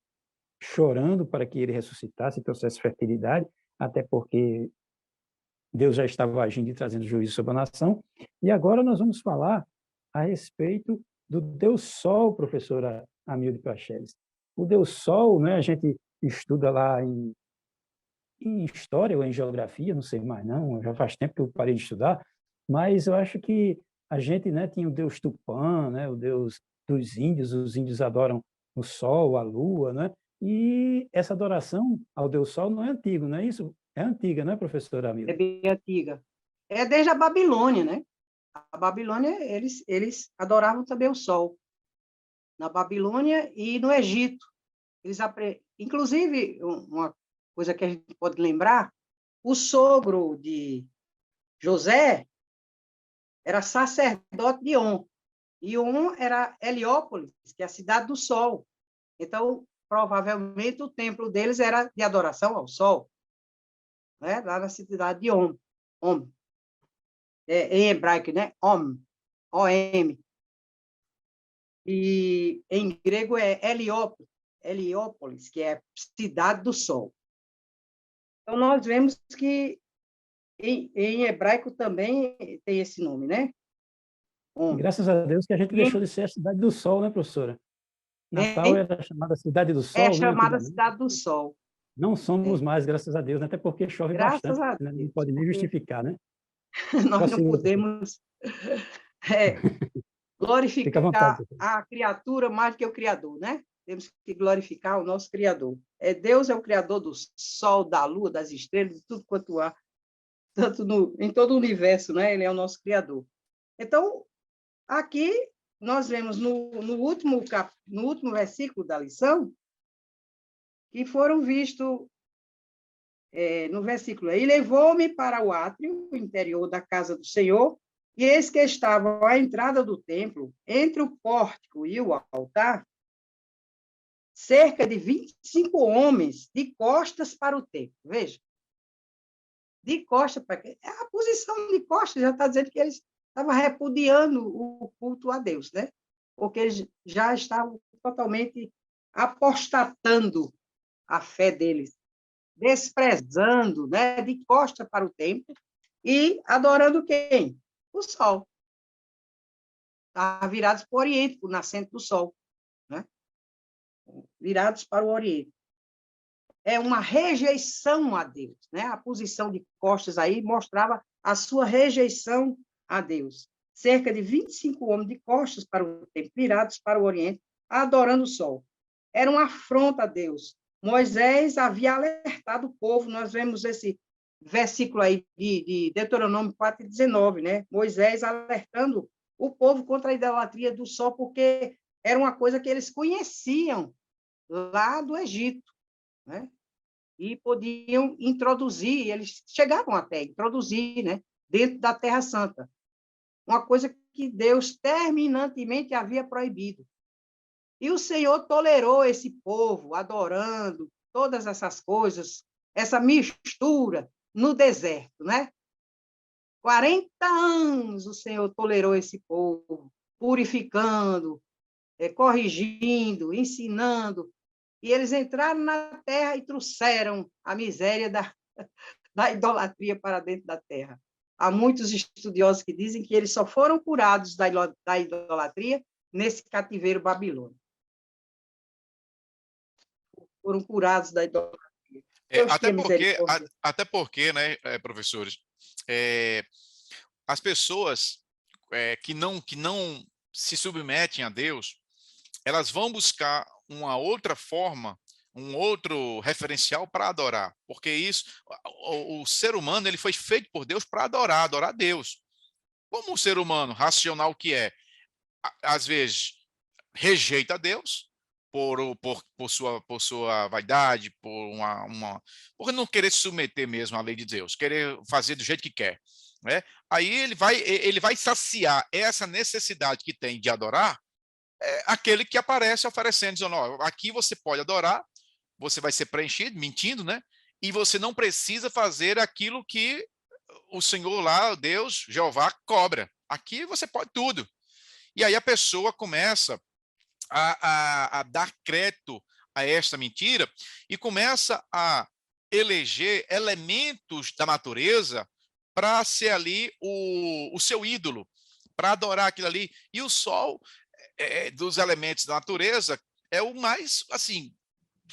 chorando para que ele ressuscitasse e trouxesse fertilidade, até porque Deus já estava agindo e trazendo juízo sobre a nação. E agora nós vamos falar a respeito do Deus Sol, professora Amilde Praxedes. O Deus Sol, né, a gente estuda lá em história ou em geografia, não sei mais não, já faz tempo que eu parei de estudar, mas eu acho que a gente, né, tinha o Deus Tupã, né, o Deus dos índios, os índios adoram o Sol, a Lua, né? E essa adoração ao Deus Sol não é antiga, não é isso? É antiga, né, professora Amilde? É bem antiga. É desde a Babilônia, né? A Babilônia, eles adoravam também o Sol. Na Babilônia e no Egito. Inclusive, uma coisa que a gente pode lembrar, o sogro de José era sacerdote de On. E On era Heliópolis, que é a cidade do Sol. Então, provavelmente, o templo deles era de adoração ao Sol, né? Lá na cidade de On. Em hebraico, né? O-M. E em grego é Heliópolis, que é cidade do Sol. Então, nós vemos que em hebraico também tem esse nome, né? Graças a Deus que a gente deixou de ser a cidade do Sol, né, professora? Natal era chamada Cidade do Sol, é chamada né, Cidade do Sol. Não somos mais, graças a Deus, né? Até porque chove bastante, né? Não pode nem justificar, né? Nós não podemos glorificar a criatura mais do que o Criador, né? Temos que glorificar o nosso Criador. Deus é o Criador do Sol, da Lua, das estrelas, de tudo quanto há, tanto em todo o universo, né? Ele é o nosso Criador. Então, aqui nós vemos no último versículo da lição, que foram vistos no versículo: e levou-me para o átrio interior da casa do Senhor, e eis que estava à entrada do templo, entre o pórtico e o altar, cerca de 25 homens de costas para o templo. Veja, de costas para quê? A posição de costas já está dizendo que eles estavam repudiando o culto a Deus, né? Porque eles já estavam totalmente apostatando a fé deles, desprezando, né, de costas para o templo e adorando quem? O sol. Estavam virados para o Oriente, para o nascente do sol, né? Virados para o Oriente. É uma rejeição a Deus, né? A posição de costas aí mostrava a sua rejeição a Deus. Cerca de 25 homens de costas para o templo, virados para o Oriente, adorando o sol. Era uma afronta a Deus. Moisés havia alertado o povo, nós vemos esse versículo aí de Deuteronômio 4:19, né? Moisés alertando o povo contra a idolatria do sol, porque era uma coisa que eles conheciam lá do Egito, né? E podiam introduzir, eles chegaram até a introduzir, né, dentro da Terra Santa, uma coisa que Deus terminantemente havia proibido. E o Senhor tolerou esse povo adorando todas essas coisas, essa mistura no deserto, né? 40 anos o Senhor tolerou esse povo, purificando, corrigindo, ensinando. E eles entraram na terra e trouxeram a miséria da idolatria para dentro da terra. Há muitos estudiosos que dizem que eles só foram curados da idolatria nesse cativeiro babilônico. Foram curados da idolatria. Até porque, né, professores, as pessoas que não se submetem a Deus, elas vão buscar uma outra forma, um outro referencial para adorar, porque o ser humano ele foi feito por Deus para adorar a Deus. Como o ser humano racional que às vezes rejeita Deus por sua vaidade, por não querer se submeter mesmo à lei de Deus, querer fazer do jeito que quer, né? Aí ele vai saciar essa necessidade que tem de adorar aquele que aparece oferecendo, dizendo: ó, aqui você pode adorar, você vai ser preenchido, mentindo, né? E você não precisa fazer aquilo que o Senhor lá, Deus, Jeová, cobra. Aqui você pode tudo. E aí a pessoa começa a dar crédito a esta mentira e começa a eleger elementos da natureza para ser ali o seu ídolo, para adorar aquilo ali. E o sol, dos elementos da natureza, é o mais, assim,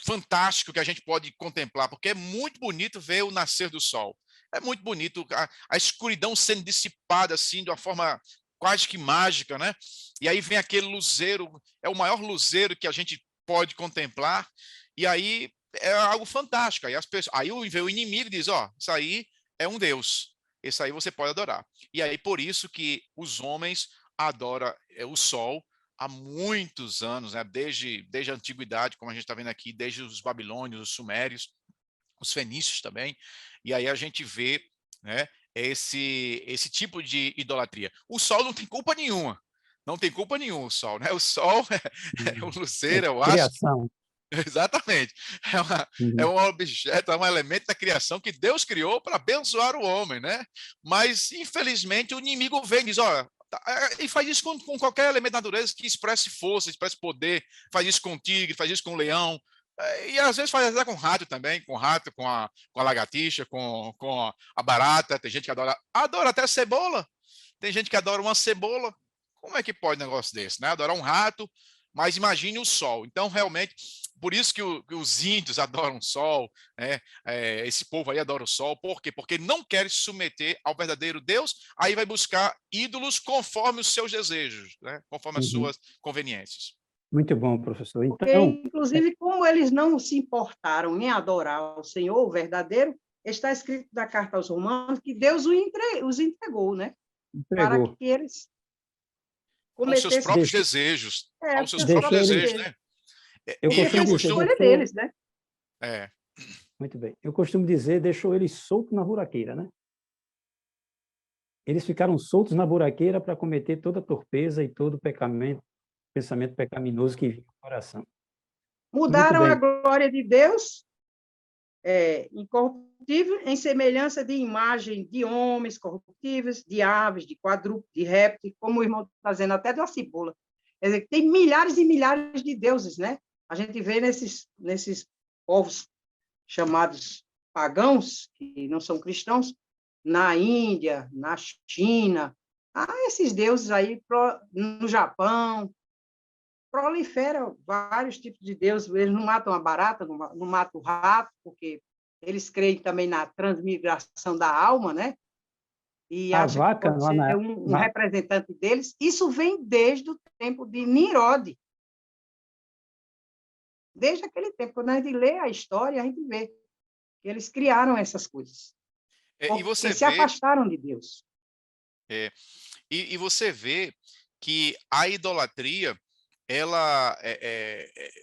fantástico que a gente pode contemplar, porque é muito bonito ver o nascer do sol. É muito bonito a escuridão sendo dissipada, assim, de uma forma quase que mágica, né? E aí vem aquele luzeiro, é o maior luzeiro que a gente pode contemplar, e aí é algo fantástico. Aí vem o inimigo e diz: ó, isso aí é um Deus, isso aí você pode adorar. E aí por isso que os homens adoram o sol há muitos anos, né? Desde a antiguidade, como a gente está vendo aqui, desde os babilônios, os sumérios, os fenícios também. E aí a gente vê, né, esse tipo de idolatria. O sol não tem culpa nenhuma. Não tem culpa nenhuma o sol, né? O sol é um luzeiro, eu acho. Criação. Exatamente. É um objeto, é um elemento da criação que Deus criou para abençoar o homem, né? Mas, infelizmente, o inimigo vem e diz: ó, e faz isso com qualquer elemento da natureza que expresse força, expresse poder, faz isso com o tigre, faz isso com o leão, e às vezes faz até com rato também, com a lagartixa, com a barata. Tem gente que adora até cebola, tem gente que adora uma cebola. Como é que pode um negócio desse, né? Adorar um rato, mas imagine o sol. Então, realmente, por isso que os índios adoram o sol, né? Esse povo aí adora o sol. Por quê? Porque não quer se submeter ao verdadeiro Deus, aí vai buscar ídolos conforme os seus desejos, né? Conforme as suas conveniências. Muito bom, professor. Porque, Então, inclusive, como eles não se importaram em adorar o Senhor, o verdadeiro, está escrito na carta aos Romanos que Deus os entregou, né? entregou. Para que eles aos seus cometer... próprios desejos, aos seus seus próprios próprios desejos, desejos. né? Eu E costumo eu dizer, costumo... escolha deles, né? É, muito bem. Eu costumo dizer, deixou eles soltos na buraqueira, né? Eles ficaram soltos na buraqueira para cometer toda a torpeza e todo o pensamento pecaminoso que vinha no coração. Muito Mudaram a bem. glória de Deus, incorruptível, em semelhança de imagem de homens corruptíveis, de aves, de quadrúpedes, de répteis, como o irmão está dizendo, até de uma cebola. Quer dizer, tem milhares e milhares de deuses, né? A gente vê nesses povos chamados pagãos, que não são cristãos, na Índia, na China, esses deuses aí no Japão, proliferam vários tipos de deuses. Eles não matam a barata, não matam o rato, porque eles creem também na transmigração da alma, né? E A acham que vaca, pode ser um representante deles. Isso vem desde o tempo de Nimrod. Desde aquele tempo, quando a gente lê a história, a gente vê que eles criaram essas coisas. e você Porque se afastaram de Deus. E você vê que a idolatria, ela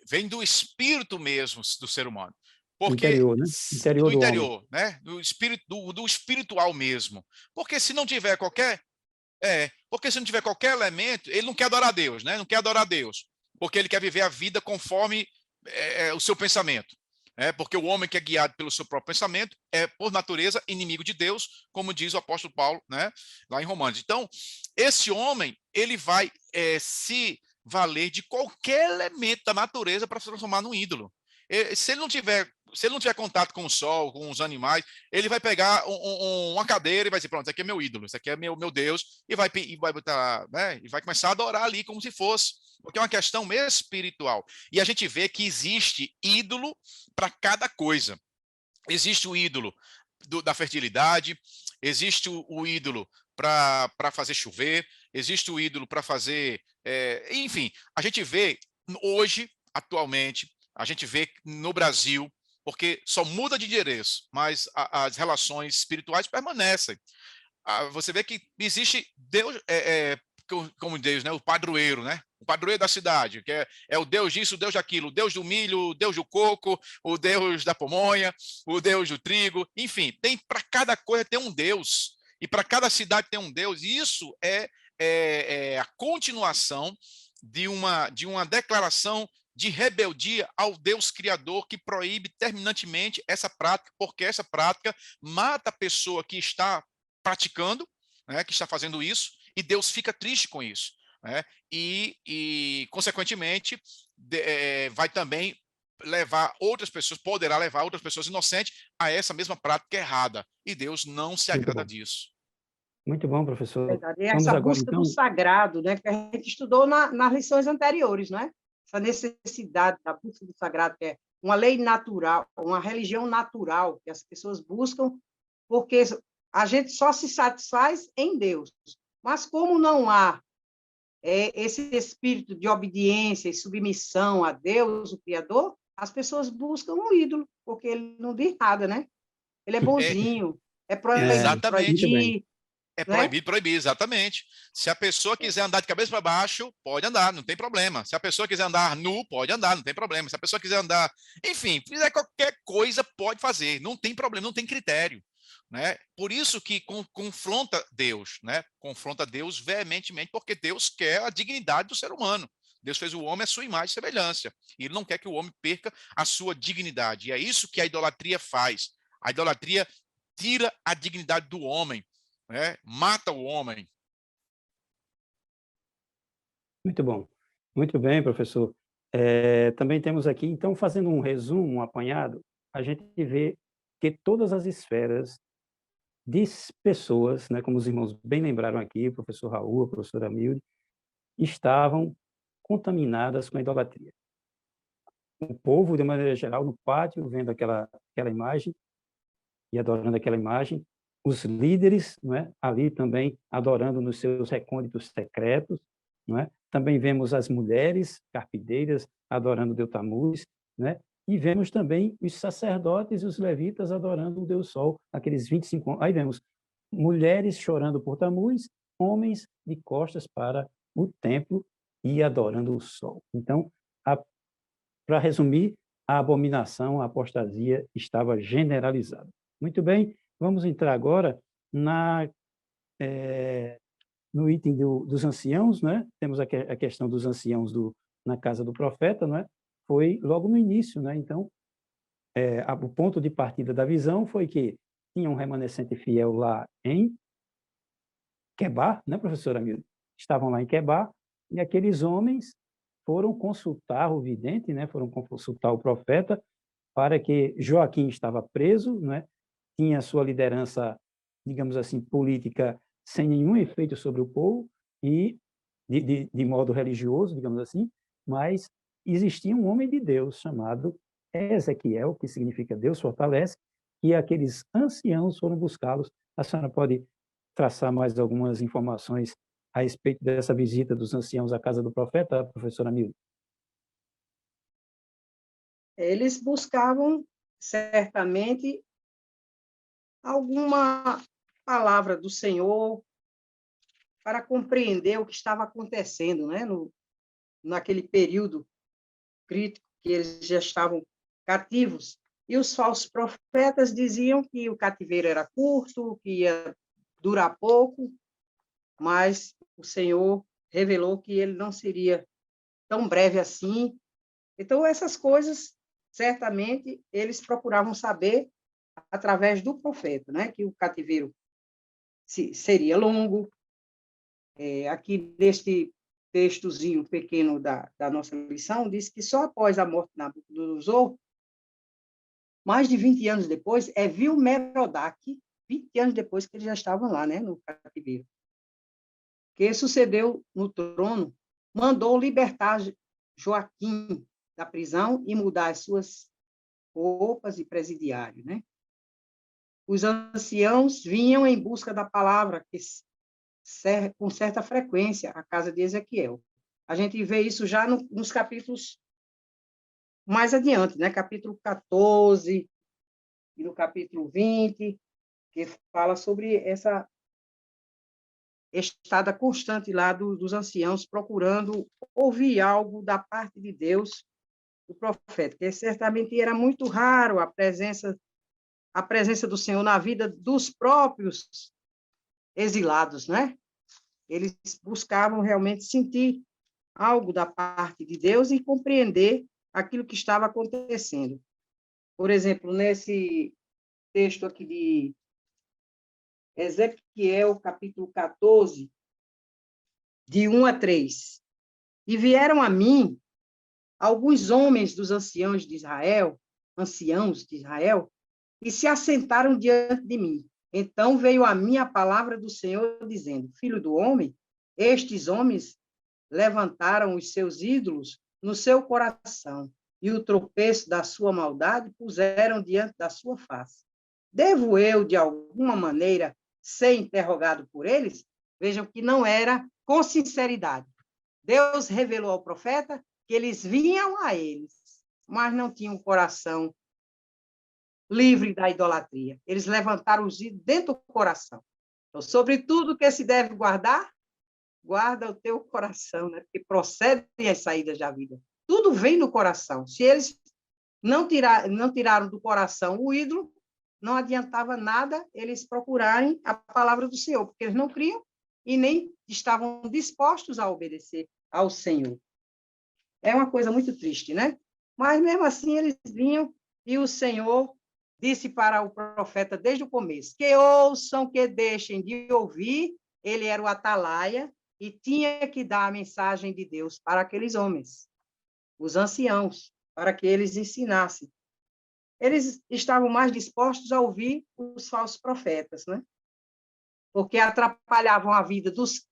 vem do espírito mesmo do ser humano. Porque interior, né? Interior do do homem. interior, né? Do espírito, do espiritual mesmo. Porque se não tiver qualquer elemento, ele não quer adorar a Deus, né? Não quer adorar a Deus, porque ele quer viver a vida conforme o seu pensamento. Porque o homem que é guiado pelo seu próprio pensamento é, por natureza, inimigo de Deus, como diz o apóstolo Paulo, né, lá em Romanos. Então, esse homem, ele vai se valer de qualquer elemento da natureza para se transformar num ídolo. Se ele não tiver contato com o sol, com os animais, ele vai pegar uma cadeira e vai dizer, pronto, isso aqui é meu ídolo, isso aqui é meu Deus, e vai botar, né, e vai começar a adorar ali como se fosse, porque é uma questão espiritual. E a gente vê que existe ídolo para cada coisa. Existe o ídolo da fertilidade, existe o ídolo para fazer chover, existe o ídolo para fazer... enfim, a gente vê hoje, atualmente, a gente vê no Brasil, porque só muda de endereço, mas as relações espirituais permanecem. Você vê que existe Deus, como Deus, né? O padroeiro, né? O padroeiro da cidade, que é o Deus disso, o Deus daquilo, o Deus do milho, o Deus do coco, o Deus da pamonha, o Deus do trigo, enfim, tem para cada coisa tem um Deus, e para cada cidade tem um Deus, e isso é a continuação de uma declaração de rebeldia ao Deus Criador, que proíbe terminantemente essa prática, porque essa prática mata a pessoa que está praticando, né, que está fazendo isso, e Deus fica triste com isso, né? Consequentemente, vai também poderá levar outras pessoas inocentes a essa mesma prática errada, e Deus não se agrada disso. Muito bom, professor. Verdade. E essa busca do sagrado, né, que a gente estudou nas lições anteriores, né? Essa necessidade da busca do sagrado, que é uma lei natural, uma religião natural, que as pessoas buscam, porque a gente só se satisfaz em Deus. Mas como não há esse espírito de obediência e submissão a Deus, o Criador, as pessoas buscam um ídolo, porque ele não diz nada, né? Ele é bonzinho, é proibido proibir. É proibido proibir, exatamente. Se a pessoa quiser andar de cabeça para baixo, pode andar, não tem problema. Se a pessoa quiser andar nu, pode andar, não tem problema. Se a pessoa quiser andar, enfim, fizer qualquer coisa, pode fazer, não tem problema, não tem critério. Né? Por isso que confronta Deus, né? Confronta Deus veementemente, porque Deus quer a dignidade do ser humano. Deus fez o homem à sua imagem e semelhança, e ele não quer que o homem perca a sua dignidade. E é isso que a idolatria faz. A idolatria tira a dignidade do homem, né? Mata o homem. Muito bom. Muito bem, professor. Também temos aqui, então, fazendo um resumo, um apanhado, a gente vê que todas as esferas de pessoas, né, como os irmãos bem lembraram aqui, o professor Raul, a professora Amilde, estavam contaminadas com a idolatria. O povo, de maneira geral, no pátio, vendo aquela imagem e adorando aquela imagem, os líderes, não é, ali também adorando nos seus recônditos secretos, não é? Também vemos as mulheres carpideiras adorando o Deus Tamuz, né? E vemos também os sacerdotes e os levitas adorando o Deus Sol, aqueles 25 anos. Aí vemos mulheres chorando por Tamuz, homens de costas para o templo e adorando o sol. Então, para resumir, a abominação, a apostasia estava generalizada. Muito bem, vamos entrar agora no item dos anciãos, né? Temos a questão dos anciãos na casa do profeta, né? Foi logo no início, né? Então, o ponto de partida da visão foi que tinha um remanescente fiel lá em Quebar, né, professora Milda? Estavam lá em Quebar, e aqueles homens foram consultar o vidente, né? Foram consultar o profeta, para que Joaquim estava preso, né? Tinha sua liderança, digamos assim, política sem nenhum efeito sobre o povo, e de modo religioso, digamos assim, mas existia um homem de Deus chamado Ezequiel, que significa Deus fortalece, e aqueles anciãos foram buscá-los. A senhora pode traçar mais algumas informações a respeito dessa visita dos anciãos à casa do profeta, professora Milda? Eles buscavam, certamente, alguma palavra do Senhor para compreender o que estava acontecendo, né? Naquele período crítico que eles já estavam cativos. E os falsos profetas diziam que o cativeiro era curto, que ia durar pouco, mas o Senhor revelou que ele não seria tão breve assim. Então, essas coisas, certamente, eles procuravam saber através do profeta, né? Que o cativeiro seria longo. Aqui, neste textozinho pequeno da nossa lição, diz que só após a morte de Nabucodonosor, mais de 20 anos depois, viu Merodach, 20 anos depois que eles já estavam lá, né, no cativeiro, que sucedeu no trono, mandou libertar Joaquim da prisão e mudar as suas roupas de presidiário, né? Os anciãos vinham em busca da palavra com certa frequência à casa de Ezequiel. A gente vê isso já nos capítulos mais adiante, né? Capítulo 14 e no capítulo 20, que fala sobre essa estada constante lá dos anciãos procurando ouvir algo da parte de Deus, do profeta, que certamente era muito raro a presença do Senhor na vida dos próprios exilados, né? Eles buscavam realmente sentir algo da parte de Deus e compreender aquilo que estava acontecendo. Por exemplo, nesse texto aqui de Ezequiel, capítulo 14, de 1 a 3. E vieram a mim alguns homens dos anciãos de Israel, e se assentaram diante de mim. Então veio a mim a palavra do Senhor, dizendo: Filho do homem, estes homens levantaram os seus ídolos no seu coração, e o tropeço da sua maldade puseram diante da sua face. Devo eu, de alguma maneira, ser interrogado por eles? Vejam que não era com sinceridade. Deus revelou ao profeta que eles vinham a eles, mas não tinham um coração livre da idolatria. Eles levantaram os ídolos dentro do coração. Então, sobre tudo que se deve guardar, guarda o teu coração, né? Porque procedem as saídas da vida. Tudo vem do coração. Se eles não tiraram do coração o ídolo, não adiantava nada eles procurarem a palavra do Senhor, porque eles não criam e nem estavam dispostos a obedecer ao Senhor. É uma coisa muito triste, né? Mas, mesmo assim, eles vinham e o Senhor disse para o profeta desde o começo, que ouçam, que deixem de ouvir. Ele era o atalaia e tinha que dar a mensagem de Deus para aqueles homens, os anciãos, para que eles ensinassem. Eles estavam mais dispostos a ouvir os falsos profetas, né? Porque atrapalhavam a vida dos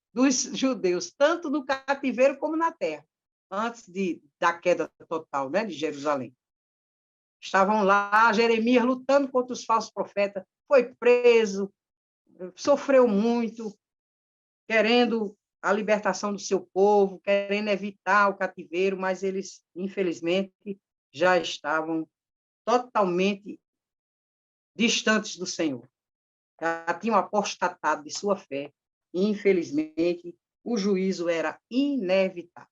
judeus, tanto no cativeiro como na terra, antes da queda total, né, de Jerusalém. Estavam lá, Jeremias lutando contra os falsos profetas, foi preso, sofreu muito, querendo a libertação do seu povo, querendo evitar o cativeiro, mas eles, infelizmente, já estavam totalmente distantes do Senhor. Já tinham apostatado de sua fé. E, infelizmente, o juízo era inevitável.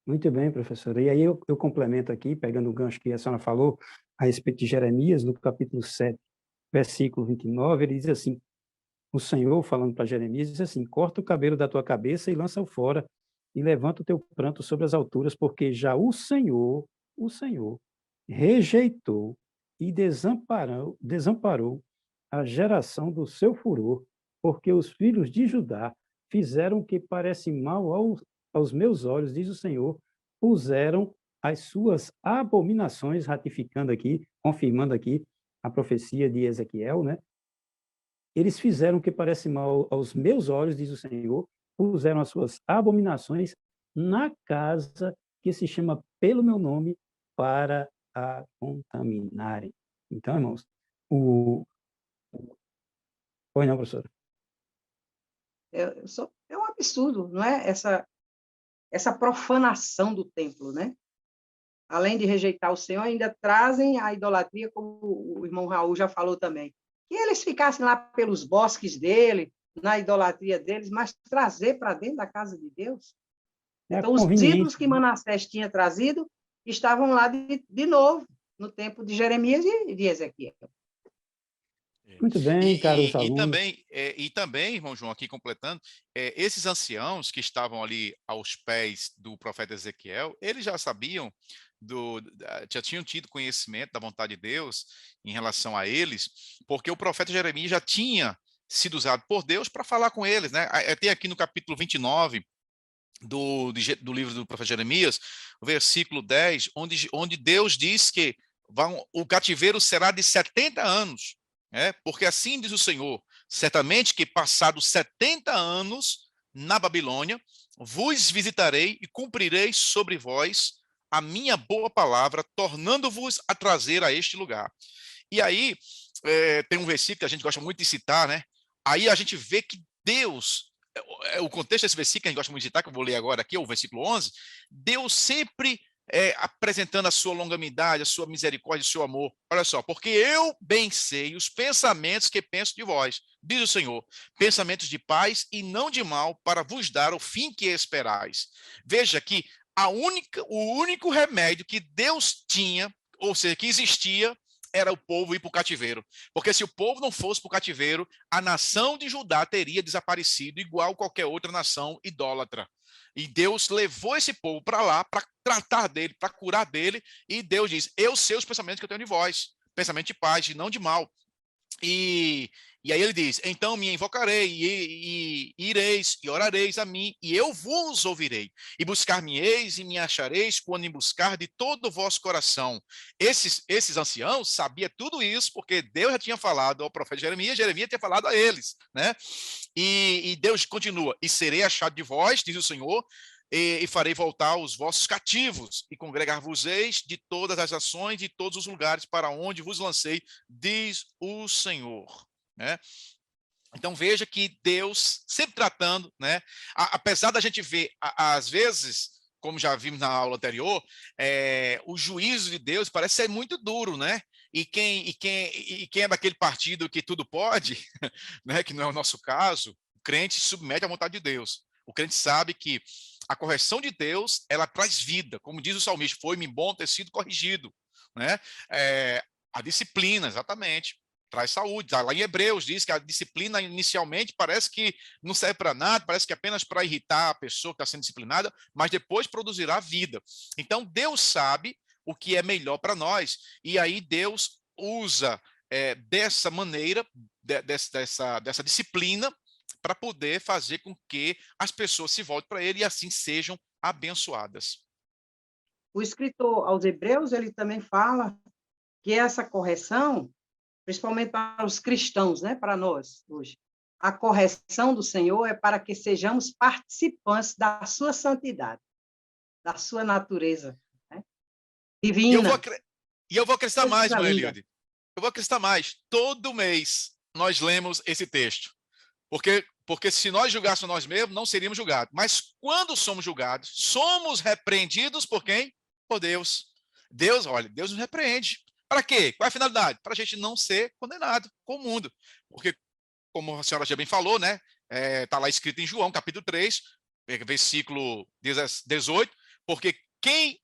Muito bem, professora. E aí eu complemento aqui, pegando o gancho que a senhora falou a respeito de Jeremias, no capítulo 7, versículo 29, ele diz assim, o Senhor, falando para Jeremias, diz assim, corta o cabelo da tua cabeça e lança-o fora, e levanta o teu pranto sobre as alturas, porque já o Senhor, rejeitou e desamparou a geração do seu furor, porque os filhos de Judá fizeram o que parece mal aos meus olhos, diz o Senhor, puseram as suas abominações, ratificando aqui, confirmando aqui a profecia de Ezequiel, né? Eles fizeram o que parece mal aos meus olhos, diz o Senhor, puseram as suas abominações na casa que se chama pelo meu nome para a contaminarem. Então, irmãos, Pois não, professora. É um absurdo, não é? Essa profanação do templo, né? Além de rejeitar o Senhor, ainda trazem a idolatria, como o irmão Raul já falou também. Que eles ficassem lá pelos bosques dele, na idolatria deles, mas trazer para dentro da casa de Deus. Então, os ídolos que Manassés tinha trazido estavam lá de novo, no tempo de Jeremias e de Ezequiel. Muito bem, caros alunos. E também, irmão João, aqui completando, esses anciãos que estavam ali aos pés do profeta Ezequiel, eles já sabiam, já tinham tido conhecimento da vontade de Deus em relação a eles, porque o profeta Jeremias já tinha sido usado por Deus para falar com eles, né? Tem aqui no capítulo 29 do livro do profeta Jeremias, versículo 10, onde Deus diz que o cativeiro será de 70 anos, porque assim diz o Senhor, certamente que passados 70 anos na Babilônia, vos visitarei e cumprirei sobre vós a minha boa palavra, tornando-vos a trazer a este lugar. E aí, tem um versículo que a gente gosta muito de citar, né? Aí a gente vê que Deus, o contexto desse versículo que a gente gosta muito de citar, que eu vou ler agora aqui, o versículo 11, Deus sempre apresentando a sua longanimidade, a sua misericórdia, o seu amor. Olha só, porque eu bem sei os pensamentos que penso de vós, diz o Senhor, pensamentos de paz e não de mal, para vos dar o fim que esperais. Veja que o único remédio que Deus tinha, ou seja, que existia, era o povo ir para o cativeiro. Porque se o povo não fosse para o cativeiro, a nação de Judá teria desaparecido, igual qualquer outra nação idólatra. E Deus levou esse povo para lá, para tratar dele, para curar dele, e Deus diz, eu sei os pensamentos que eu tenho de vós, pensamento de paz e não de mal. E aí ele diz, então me invocarei, e ireis, e orareis a mim, e eu vos ouvirei. E buscar-me-eis, e me achareis, quando me buscar de todo o vosso coração. Esses anciãos sabiam tudo isso, porque Deus já tinha falado ao profeta Jeremias, Jeremias tinha falado a eles, né? E Deus continua, e serei achado de vós, diz o Senhor, e farei voltar os vossos cativos, e congregar-vos-eis de todas as nações, de todos os lugares para onde vos lancei, diz o Senhor. Né? Então veja que Deus sempre tratando, né? Apesar da gente ver, às vezes, como já vimos na aula anterior, o juízo de Deus parece ser muito duro, né? E quem é daquele partido que tudo pode, né? Que não é o nosso caso, o crente se submete à vontade de Deus. O crente sabe que a correção de Deus, ela traz vida, como diz o salmista, foi-me bom ter sido corrigido, né? A disciplina, exatamente, traz saúde. Lá em Hebreus diz que a disciplina inicialmente parece que não serve para nada, parece que é apenas para irritar a pessoa que está sendo disciplinada, mas depois produzirá vida. Então Deus sabe o que é melhor para nós, e aí Deus usa dessa maneira, dessa disciplina, para poder fazer com que as pessoas se voltem para ele e assim sejam abençoadas. O escritor aos Hebreus, ele também fala que essa correção, principalmente para os cristãos, né, para nós hoje, a correção do Senhor é para que sejamos participantes da sua santidade, da sua natureza, né, divina. E eu vou acrescentar mais, irmã Eliude. Eu vou acrescentar mais. Todo mês nós lemos esse texto. Porque se nós julgássemos nós mesmos, não seríamos julgados. Mas quando somos julgados, somos repreendidos por quem? Por Deus. Deus nos repreende. Para quê? Qual é a finalidade? Para a gente não ser condenado com o mundo. Porque, como a senhora já bem falou, né? Está lá escrito em João, capítulo 3, versículo 18, porque quem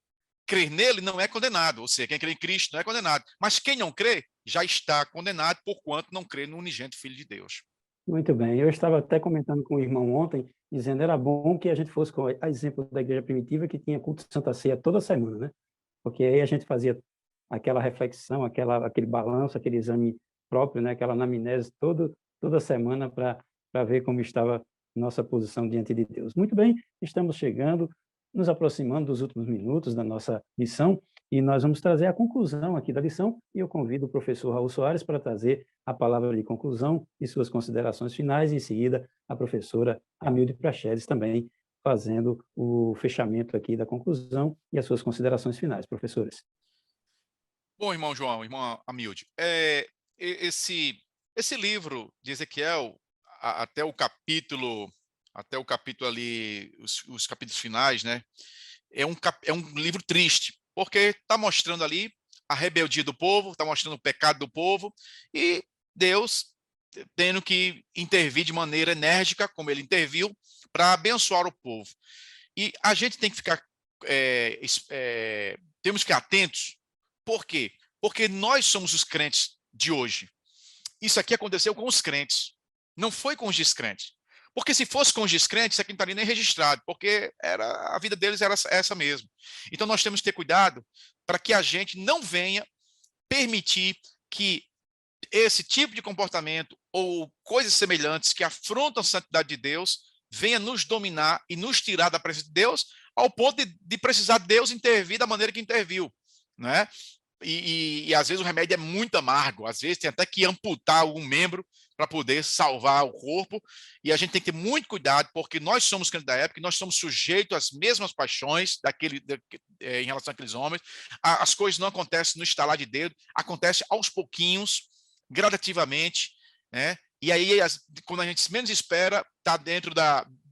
crer nele não é condenado, ou seja, quem crê em Cristo não é condenado, mas quem não crê já está condenado, porquanto não crê no unigênito Filho de Deus. Muito bem. Eu estava até comentando com o irmão ontem, dizendo que era bom que a gente fosse com a exemplo da igreja primitiva, que tinha culto de Santa Ceia toda semana, né? Porque aí a gente fazia aquela reflexão, aquele balanço, aquele exame próprio, né? Aquela anamnese toda semana para ver como estava nossa posição diante de Deus. Muito bem, estamos chegando, nos aproximando dos últimos minutos da nossa lição, e nós vamos trazer a conclusão aqui da lição, e eu convido o professor Raul Soares para trazer a palavra de conclusão e suas considerações finais, e em seguida a professora Amilde Praxedes também fazendo o fechamento aqui da conclusão e as suas considerações finais, professores. Bom, irmão João, irmão Amilde, esse livro de Ezequiel, até o capítulo ali, os capítulos finais, né, é um livro triste, porque está mostrando ali a rebeldia do povo, está mostrando o pecado do povo, e Deus tendo que intervir de maneira enérgica, como ele interviu, para abençoar o povo. E a gente tem que ficar, temos que ficar atentos. Por quê? Porque nós somos os crentes de hoje. Isso aqui aconteceu com os crentes, não foi com os descrentes. Porque se fosse com os descrentes, isso aqui não estaria nem registrado, porque a vida deles era essa mesmo. Então nós temos que ter cuidado para que a gente não venha permitir que esse tipo de comportamento ou coisas semelhantes que afrontam a santidade de Deus venha nos dominar e nos tirar da presença de Deus, ao ponto de precisar Deus intervir da maneira que interviu, né? E às vezes o remédio é muito amargo, às vezes tem até que amputar algum membro para poder salvar o corpo, e a gente tem que ter muito cuidado, porque nós somos crentes da época, nós somos sujeitos às mesmas paixões em relação àqueles homens. As coisas não acontecem no estalar de dedo, acontece aos pouquinhos, gradativamente, né? E aí, quando a gente menos espera, está dentro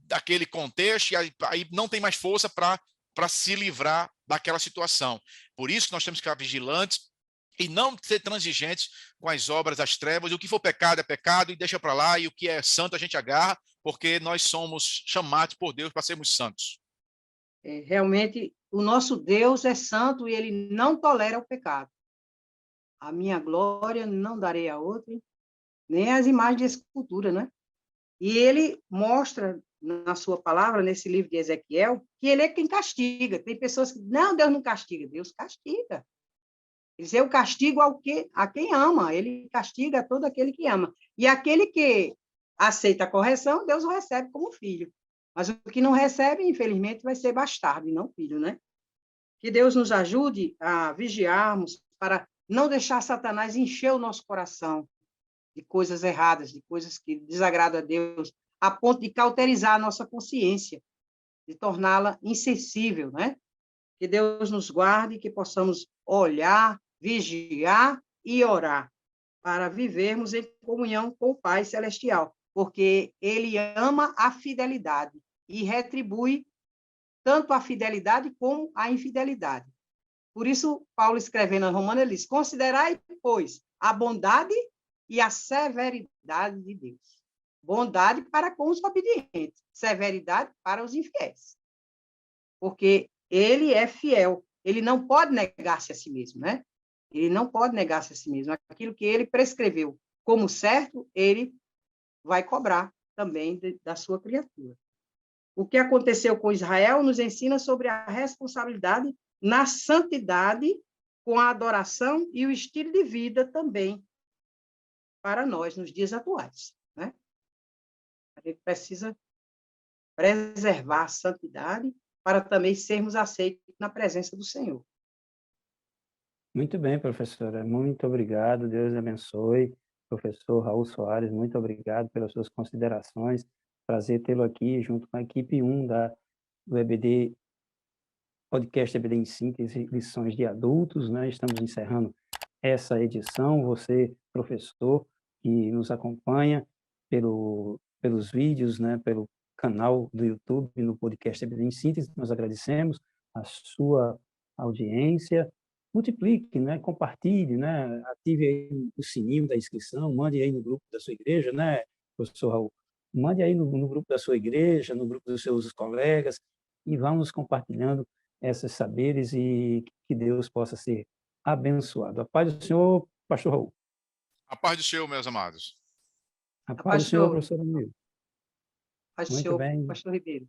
daquele contexto, e aí não tem mais força para se livrar daquela situação. Por isso que nós temos que ficar vigilantes e não ser transigentes com as obras das trevas. O que for pecado é pecado e deixa para lá, e o que é santo a gente agarra, porque nós somos chamados por Deus para sermos santos. Realmente, o nosso Deus é santo e ele não tolera o pecado. A minha glória não darei a outro, nem as imagens de escultura, né? E ele mostra na sua palavra, nesse livro de Ezequiel, que ele é quem castiga. Tem pessoas que, não, Deus não castiga. Deus castiga. Ele diz, eu castigo a quem ama. Ele castiga todo aquele que ama. E aquele que aceita a correção, Deus o recebe como filho. Mas o que não recebe, infelizmente, vai ser bastardo e não filho, né? Que Deus nos ajude a vigiarmos para não deixar Satanás encher o nosso coração de coisas erradas, de coisas que desagradam a Deus, a ponto de cauterizar a nossa consciência, de torná-la insensível, né? Que Deus nos guarde, que possamos olhar, vigiar e orar para vivermos em comunhão com o Pai Celestial, porque Ele ama a fidelidade e retribui tanto a fidelidade como a infidelidade. Por isso, Paulo, escrevendo a Romanos, ele diz, considerai, pois, a bondade e a severidade de Deus. Bondade para com os obedientes, severidade para os infiéis. Porque ele é fiel, ele não pode negar-se a si mesmo, né? Ele não pode negar-se a si mesmo. Aquilo que ele prescreveu como certo, ele vai cobrar também da sua criatura. O que aconteceu com Israel nos ensina sobre a responsabilidade na santidade, com a adoração e o estilo de vida também para nós nos dias atuais, né? A gente precisa preservar a santidade para também sermos aceitos na presença do Senhor. Muito bem, professora. Muito obrigado. Deus abençoe. Professor Raul Soares, muito obrigado pelas suas considerações. Prazer tê-lo aqui junto com a equipe 1 do EBD, podcast EBD em Síntese, lições de adultos, né? Estamos encerrando essa edição. Você, professor, que nos acompanha pelos vídeos, né? Pelo canal do YouTube, no podcast EBD em Síntese, nós agradecemos a sua audiência. Multiplique, né? Compartilhe, né? Ative aí o sininho da inscrição, mande aí no grupo da sua igreja, né, professor Raul? mande aí no grupo da sua igreja, no grupo dos seus colegas, e vamos compartilhando esses saberes e que Deus possa ser abençoado. A paz do Senhor, pastor Raul. A paz do Senhor, meus amados. A A paz paz do do Senhor, Senhor, professor Emílio. paz do Muito Senhor, bem. pastor Ribeiro.